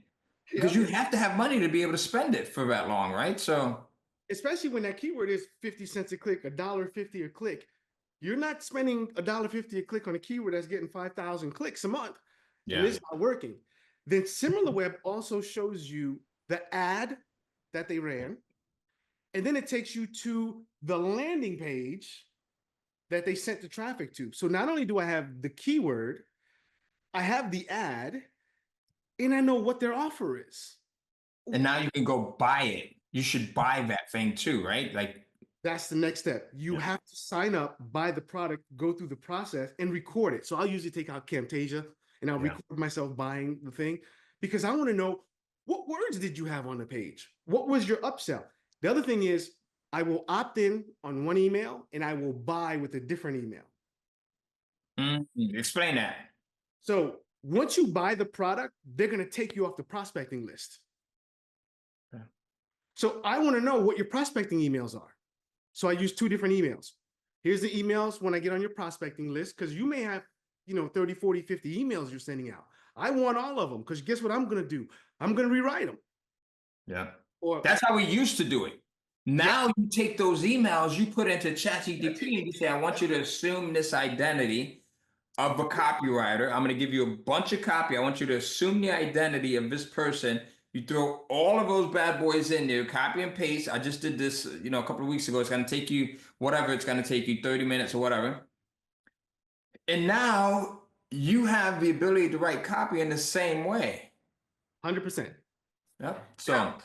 Because Yep. you have to have money to be able to spend it for that long, right? So Especially when that keyword is 50 cents a click, $1.50 a click. You're not spending $1.50 a click on a keyword that's getting 5,000 clicks a month, and yeah. it's not working. Then SimilarWeb also shows you the ad that they ran, and then it takes you to the landing page that they sent the traffic to. So not only do I have the keyword, I have the ad, and I know what their offer is. And now you can go buy it. You should buy that thing too, right? Like, That's the next step. You yeah. have to sign up, buy the product, go through the process, and record it. So I'll usually take out Camtasia and I'll Yeah. record myself buying the thing because I want to know what words did you have on the page? What was your upsell? The other thing is I will opt in on one email and I will buy with a different email. Explain that. So once you buy the product, they're going to take you off the prospecting list. Yeah. So I want to know what your prospecting emails are. So I use two different emails. Here's the emails when I get on your prospecting list, because you may have, 30, 40, 50 emails you're sending out. I want all of them because guess what I'm going to do? I'm going to rewrite them. Yeah. Or That's how we used to do it. Now you take those emails, you put into ChatGPT, and you say, I want you to assume this identity of a copywriter. I'm going to give you a bunch of copy. I want you to assume the identity of this person. You throw all of those bad boys in there, copy and paste. I just did this, a couple of weeks ago. It's going to take you whatever. It's going to take you 30 minutes or whatever. And now you have the ability to write copy in the same way. 100%. Yep. So Now,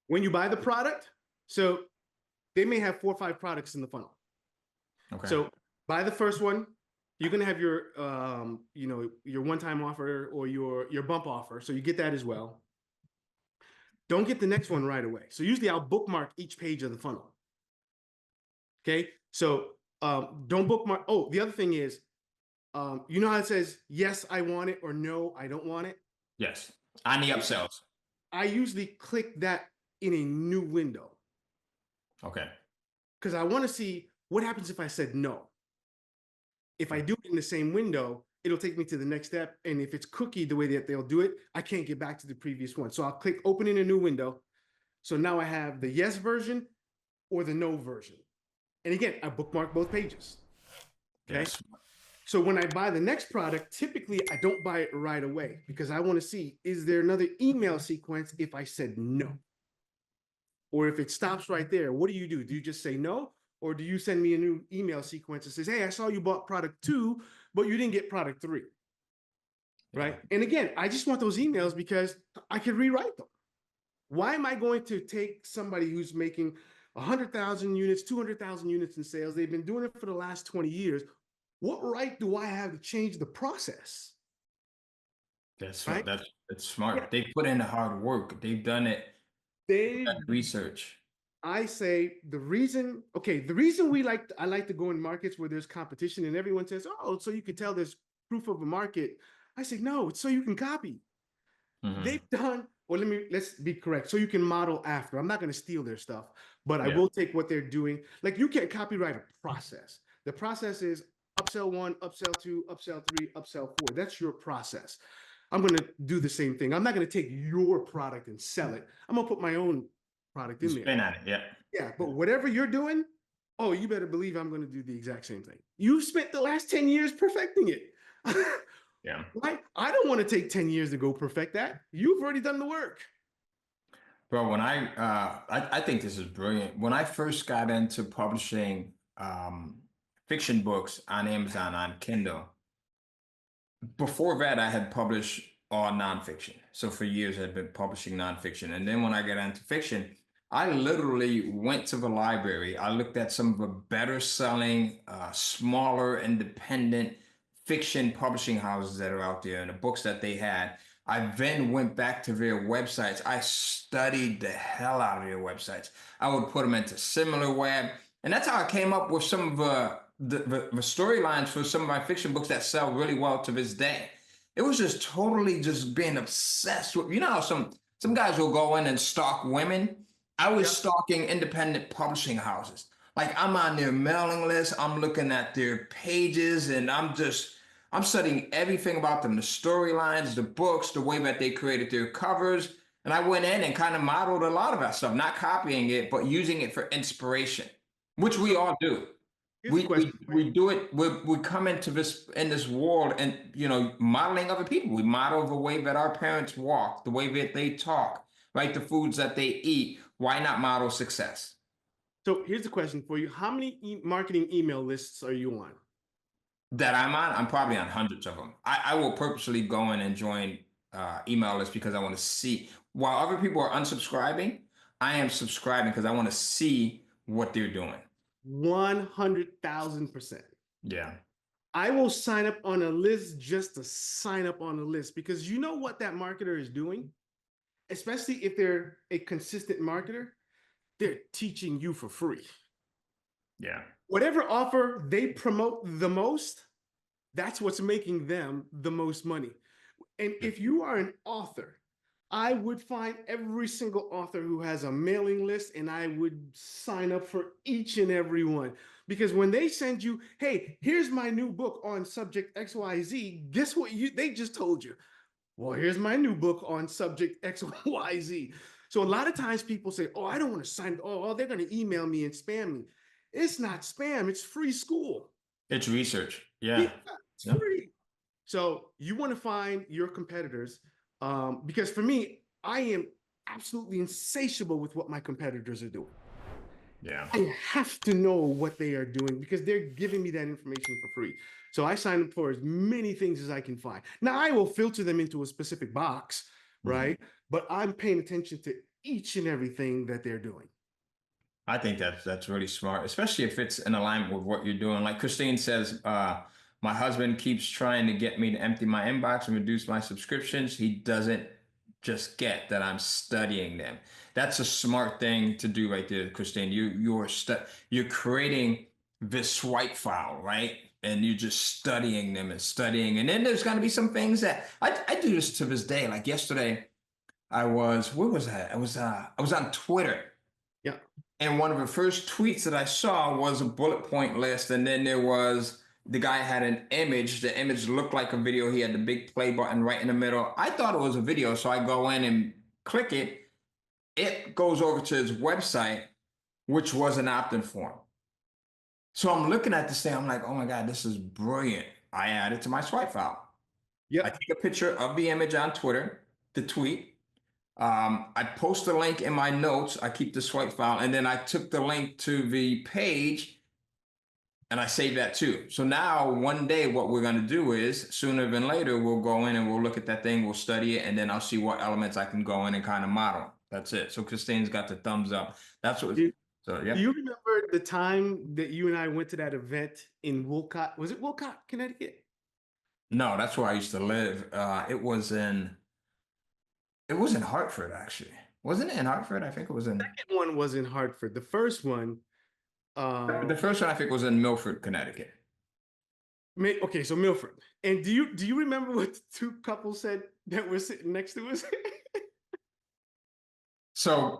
when you buy the product, so they may have 4 or 5 products in the funnel. okay. So buy the first one. You're going to have your, your one-time offer or your bump offer. So you get that as well. Don't get the next one right away. So usually I'll bookmark each page of the funnel. Okay. So don't bookmark. Oh, the other thing is, you know how it says, yes, I want it, or no, I don't want it? Yes. On the upsells. I usually click that in a new window Okay. because I want to see what happens if I said no. If I do it in the same window, it'll take me to the next step. And if it's cookied the way that they'll do it, I can't get back to the previous one. So I'll click open in a new window. So now I have the yes version or the no version. And again, I bookmark both pages. Okay. Yes. So when I buy the next product, typically I don't buy it right away because I want to see, is there another email sequence if I said no? Or if it stops right there, what do? Do you just say no? Or do you send me a new email sequence that says, hey, I saw you bought product 2, but you didn't get product 3. Right. Yeah. And again, I just want those emails because I can rewrite them. Why am I going to take somebody who's making 100,000 units, 200,000 units in sales. They've been doing it for the last 20 years. What right do I have to change the process? Right? That's Yeah. smart. They put in the hard work. They've done it. They've done They, research. I say the reason I like to go in markets where there's competition and everyone says, oh, so you can tell there's proof of a market. I say, no, it's so you can copy. Hmm. They've done, well, let's be correct. So you can model after. I'm not going to steal their stuff, but I Yeah. will take what they're doing. Like you can't copyright a process. The process is upsell one, upsell two, upsell three, upsell four. That's your process. I'm going to do the same thing. I'm not going to take your product and sell it. I'm going to put my own product You in there. spin at it. Yeah. Yeah, but whatever you're doing, oh, you better believe I'm going to do the exact same thing. You've spent the last 10 years perfecting it. Yeah. Right? I don't want to take 10 years to go perfect that. You've already done the work. Bro, I think this is brilliant. When I first got into publishing fiction books on Amazon on Kindle, before that, I had published all nonfiction. So for years, I'd been publishing nonfiction. And then when I got into fiction, I literally went to the library. I looked at some of the better selling, smaller, independent fiction publishing houses that are out there and the books that they had. I then went back to their websites. I studied the hell out of their websites. I would put them into SimilarWeb. And that's how I came up with some of the storylines for some of my fiction books that sell really well to this day. It was just totally just being obsessed with, you know, how some guys will go in and stalk women. I was Yeah. stalking independent publishing houses. Like I'm on their mailing list, I'm looking at their pages, and I'm studying everything about them, the storylines, the books, the way that they created their covers. And I went in and kind of modeled a lot of that stuff, not copying it, but using it for inspiration, which we So all do. here's a We we question for you. we do it. We come into this world and modeling other people. We model the way that our parents walk, the way that they talk, right? The foods that they eat. Why not model success? So here's the question for you. How many marketing email lists are you on? That I'm on, I'm probably on hundreds of them. I will purposely go in and join email lists because I want to see. While other people are unsubscribing, I am subscribing because I want to see what they're doing. 100,000%. Yeah. I will sign up on a list just to sign up on a list because you know what that marketer is doing, especially if they're a consistent marketer, they're teaching you for free. Yeah. Whatever offer they promote the most, that's what's making them the most money. And if you are an author, I would find every single author who has a mailing list and I would sign up for each and every one. Because when they send you, hey, here's my new book on subject XYZ, guess what they just told you? Well, here's my new book on subject XYZ. So a lot of times people say, oh, I don't want to sign, oh, they're going to email me and spam me. It's not spam, it's free school. It's research. Yeah, Yeah. it's Yeah. free. So you want to find your competitors because for me, I am absolutely insatiable with what my competitors are doing. Yeah. I have to know what they are doing because they're giving me that information for free. So I sign up for as many things as I can find. Now I will filter them into a specific box, Mhm. right? But I'm paying attention to each and everything that they're doing. I think that's really smart, especially if it's in alignment with what you're doing. Like Christine says, my husband keeps trying to get me to empty my inbox and reduce my subscriptions. He doesn't just get that I'm studying them. That's a smart thing to do right there, Christine. You're creating this swipe file, right? And you're just studying them and studying. And then there's gonna be some things that I do this to this day. Like yesterday, where was I? I was on Twitter. Yeah. And one of the first tweets that I saw was a bullet point list. And then there was the guy had an image. The image looked like a video. He had the big play button right in the middle. I thought it was a video. So I go in and click it. It goes over to his website, which was an opt in form. So I'm looking at this thing. I'm like, oh my God, this is brilliant. I add it to my swipe file. I Yep. take a picture of the image on Twitter, the tweet. I post the link in my notes. I keep the swipe file, and then I took the link to the page and I saved that too. So now one day what we're going to do is sooner than later, we'll go in and we'll look at that thing, we'll study it, and then I'll see what elements I can go in and kind of model. That's it. So Christine's got the thumbs up. That's what You, So Do yeah. you remember the time that you and I went to that event in Wolcott? Was it Wolcott, Connecticut? No, that's where I used to live. It was in Hartford actually. Wasn't it in Hartford? I think it was in Second one was in Hartford. The first one, the first one I think was in Milford, Connecticut. okay, so Milford. And do you remember what the two couples said that were sitting next to us? So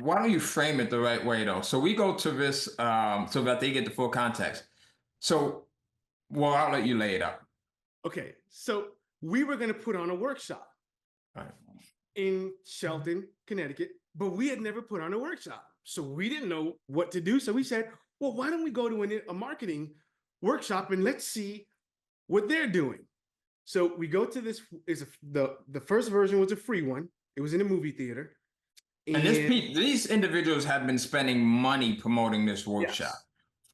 why don't you frame it the right way though? So we go to this so that they get the full context. So well, I'll let you lay it out. Okay, so we were going to put on a workshop All right. in Shelton, Connecticut, but we had never put on a workshop. So we didn't know what to do. So we said, well, why don't we go to a marketing workshop and let's see what they're doing. So we go to this the first version was a free one. It was in a movie theater. And And these individuals have been spending money promoting this workshop. yes, yes,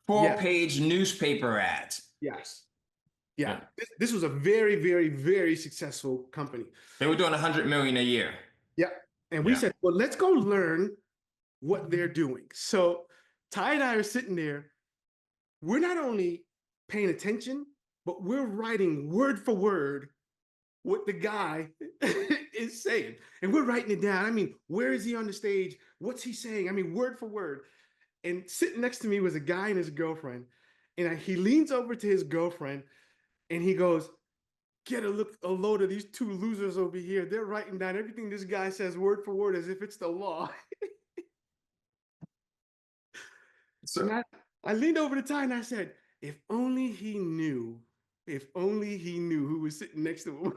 Full-page newspaper ads. yes, yeah. Yeah. This was a very, very, very successful company. They were doing 100 million a year. Yeah. And we Yeah. said, well, let's go learn what they're doing. So Ty and I are sitting there. We're not only paying attention, but we're writing word for word what the guy is saying. And we're writing it down. I mean, where is he on the stage? What's he saying? I mean, word for word. And sitting next to me was a guy and his girlfriend. And he leans over to his girlfriend and he goes, get a load of these two losers over here. They're writing down everything this guy says word for word as if it's the law. So, And I leaned over to Ty and I said, if only he knew who was sitting next to him.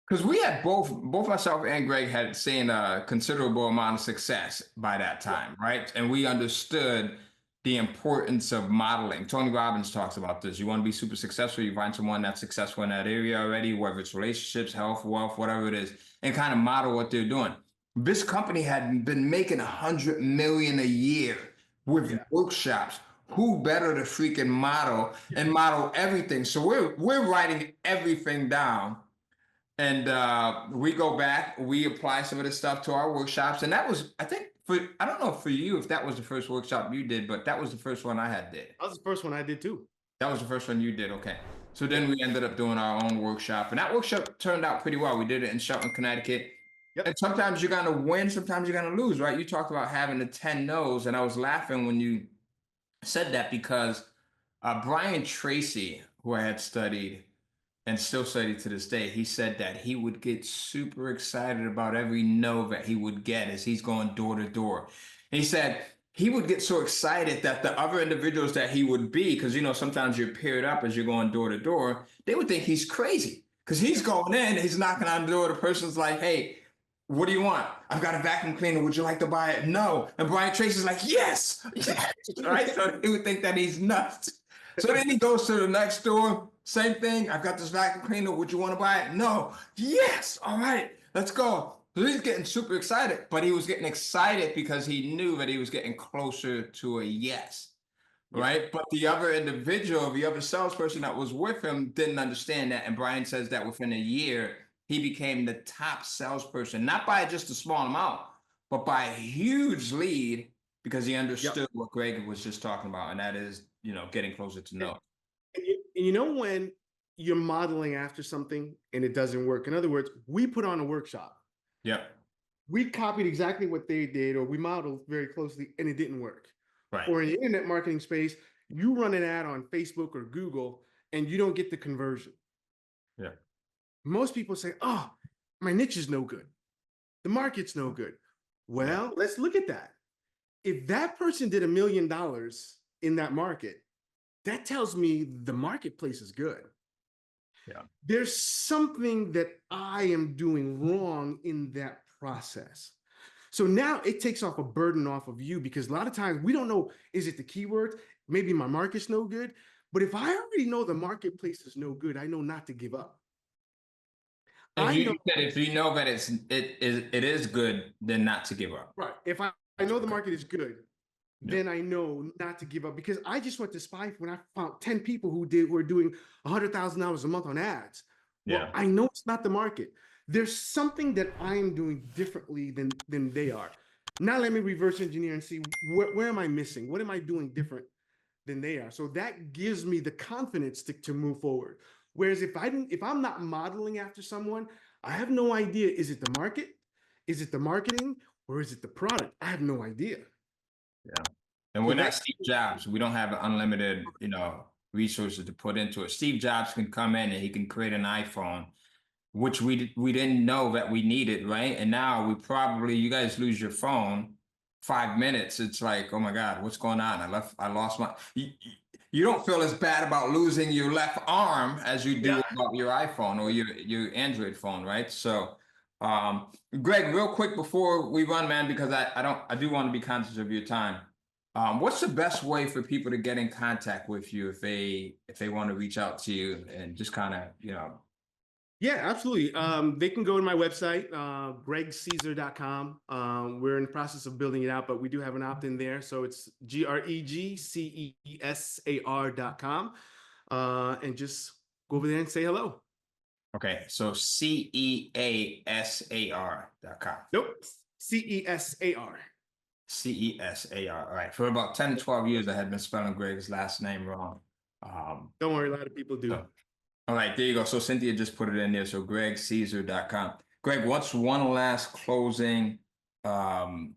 because we had both myself and Greg had seen a considerable amount of success by that time, right? And we understood the importance of modeling. Tony Robbins talks about this. You want to be super successful, you find someone that's successful in that area already, whether it's relationships, health, wealth, whatever it is, and kind of model what they're doing. This company had been making 100 million a year with workshops. Who better to freaking model and model everything? So we're writing everything down. And we go back, we apply some of this stuff to our workshops. And that was, I think, I don't know for you if that was the first workshop you did, but that was the first one I had did. That was the first one I did too. That was the first one you did. Okay. So then we ended up doing our own workshop. And that workshop turned out pretty well. We did it in Shelton, Connecticut. Yep. And sometimes you're going to win, sometimes you're going to lose, right? You talked about having the 10 no's. And I was laughing when you said that because Brian Tracy, who I had studied, and still study to this day, he said that he would get super excited about every no that he would get as he's going door to door. And he said he would get so excited that the other individuals that he would be, because you know sometimes you're paired up as you're going door to door, they would think he's crazy because he's going in, he's knocking on the door. The person's like, "Hey, what do you want? I've got a vacuum cleaner. Would you like to buy it?" No. And Brian Tracy's like, "Yes, yes," right? So he would think that he's nuts. So then he goes to the next door. Same thing. I've got this vacuum cleaner. Would you want to buy it? No. Yes. All right. Let's go. So he's getting super excited, but he was getting excited because he knew that he was getting closer to a yes. Right. But the other individual, the other salesperson that was with him didn't understand that. And Brian says that within a year, he became the top salesperson, not by just a small amount, but by a huge lead because he understood what Greg was just talking about. And that is, you know, getting closer to know. And you know when you're modeling after something and it doesn't work. In other words, we put on a workshop. Yep. We copied exactly what they did, or we modeled very closely, and it didn't work. Right. Or in the internet marketing space, you run an ad on Facebook or Google and you don't get the conversion. Yeah. Most people say, oh, my niche is no good. The market's no good. Well, let's look at that. If that person did $1 million in that market, that tells me the marketplace is good. Yeah. There's something that I am doing wrong in that process. So now it takes off a burden off of you, because a lot of times we don't know, is it the keyword? Maybe my market's no good. But if I already know the marketplace is no good, I know not to give up. If you know that it is good, then not to give up. Right. If I know the market is good, then I know not to give up, because I just went to Spy when I found 10 people who were doing $100,000 a month on ads. Well, I know it's not the market. There's something that I'm doing differently than they are. Now let me reverse engineer and see where am I missing? What am I doing different than they are? So that gives me the confidence to move forward. Whereas if I'm not modeling after someone, I have no idea. Is it the market? Is it the marketing? Or is it the product? I have no idea. Yeah. And So we're not that Steve Jobs. We don't have unlimited, resources to put into it. Steve Jobs can come in and he can create an iPhone, which we didn't know that we needed, right? And now you guys lose your phone 5 minutes. It's like, oh my God, what's going on? I lost my. You don't feel as bad about losing your left arm as you do yeah. about your iPhone or your Android phone, right? So, um, Greg, real quick before we run, man, because I do want to be conscious of your time. What's the best way for people to get in contact with you if they want to reach out to you and just kind of, Yeah, absolutely. They can go to my website, gregcaesar.com. We're in the process of building it out, but we do have an opt-in there. So it's gregceesar.com. And just go over there and say hello. Okay, so CEASAR.com. Nope. CESAR. CESAR. All right. For about 10 to 12 years, I had been spelling Greg's last name wrong. Um, Don't worry, a lot of people do. so, all right, there you go. So Cynthia just put it in there. So gregcaesar.com. Greg, what's one last closing um,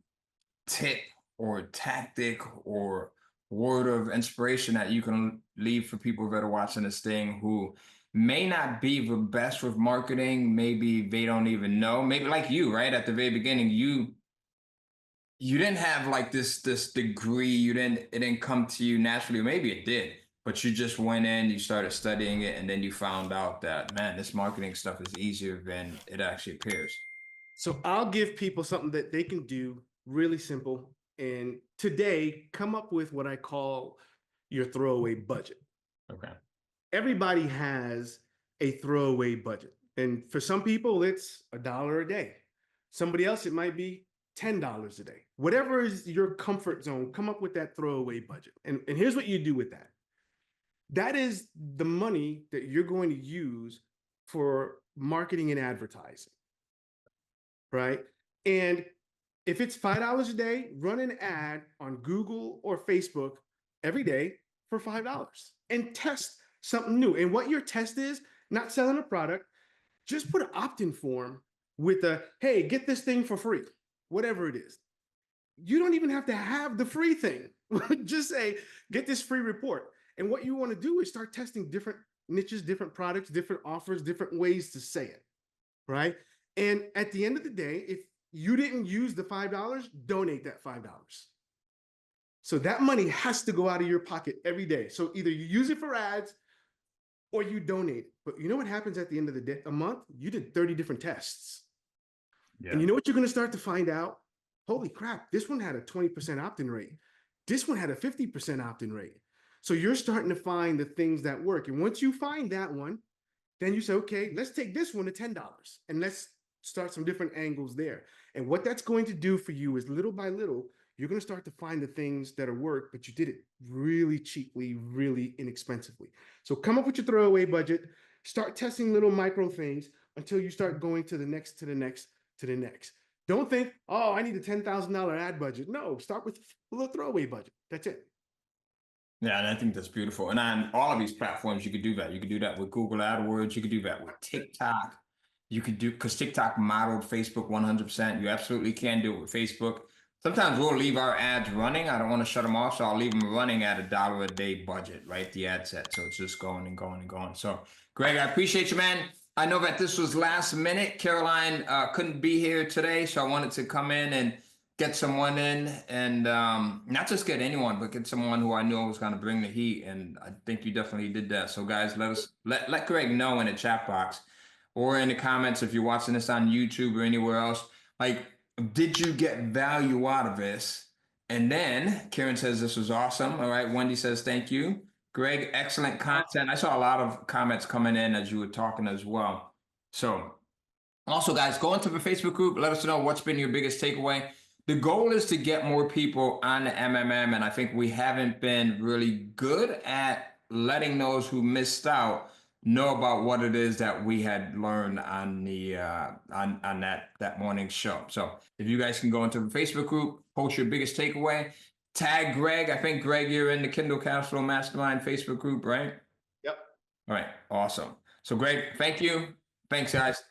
tip or tactic or word of inspiration that you can leave for people that are watching this thing who may not be the best with marketing? Maybe they don't even know. Maybe like you, right? At the very beginning, you didn't have like this degree. It didn't come to you naturally. Maybe it did, but you just went in, you started studying it, and then you found out that, man, this marketing stuff is easier than it actually appears. So I'll give people something that they can do really simple. And today, come up with what I call your throwaway budget. Okay. Everybody has a throwaway budget. And for some people, it's $1 a day. Somebody else, it might be $10 a day. Whatever is your comfort zone, come up with that throwaway budget. And here's what you do with that. That is the money that you're going to use for marketing and advertising, right? And if it's $5 a day, run an ad on Google or Facebook every day for $5 and test something new. And what your test is, not selling a product, just put an opt-in form with a, hey, get this thing for free, whatever it is. You don't even have to have the free thing. Just say, get this free report. And what you want to do is start testing different niches, different products, different offers, different ways to say it, right? And at the end of the day, if you didn't use the $5, donate that $5. So that money has to go out of your pocket every day. So either you use it for ads or you donate it. But you know what happens at the end of the day, a month? You did 30 different tests. Yeah. And you know what you're going to start to find out? Holy crap, this one had a 20% opt-in rate. This one had a 50% opt-in rate. So you're starting to find the things that work. And once you find that one, then you say, okay, let's take this one to $10 and let's start some different angles there. And what that's going to do for you is little by little, you're going to start to find the things that are work, but you did it really cheaply, really inexpensively. So come up with your throwaway budget, start testing little micro things until you start going to the next, to the next, to the next. Don't think, oh, I need a $10,000 ad budget. No, start with a little throwaway budget. That's it. Yeah, and I think that's beautiful. And on all of these platforms, you could do that. You could do that with Google AdWords. You could do that with TikTok. You could do, because TikTok modeled Facebook 100%. You absolutely can do it with Facebook. Sometimes we'll leave our ads running. I don't want to shut them off, so I'll leave them running at $1 a day budget, right? The ad set. So it's just going and going and going. So, Greg, I appreciate you, man. I know that this was last minute. Caroline couldn't be here today, so I wanted to come in and get someone in and not just get anyone, but get someone who I knew was going to bring the heat. And I think you definitely did that. So guys, let Greg know in the chat box or in the comments if you're watching this on YouTube or anywhere else. Like, did you get value out of this? And then Karen says this was awesome. All right. Wendy says thank you. Greg, excellent content. I saw a lot of comments coming in as you were talking as well. So also, guys, go into the Facebook group. Let us know what's been your biggest takeaway. The goal is to get more people on the MMM, and I think we haven't been really good at letting those who missed out know about what it is that we had learned on the on that morning show. So if you guys can go into the Facebook group, post your biggest takeaway, tag Greg. I think Greg, you're in the Kindle Capital Mastermind Facebook group, right? Yep. All right, awesome. So Greg, thank you. Thanks, guys.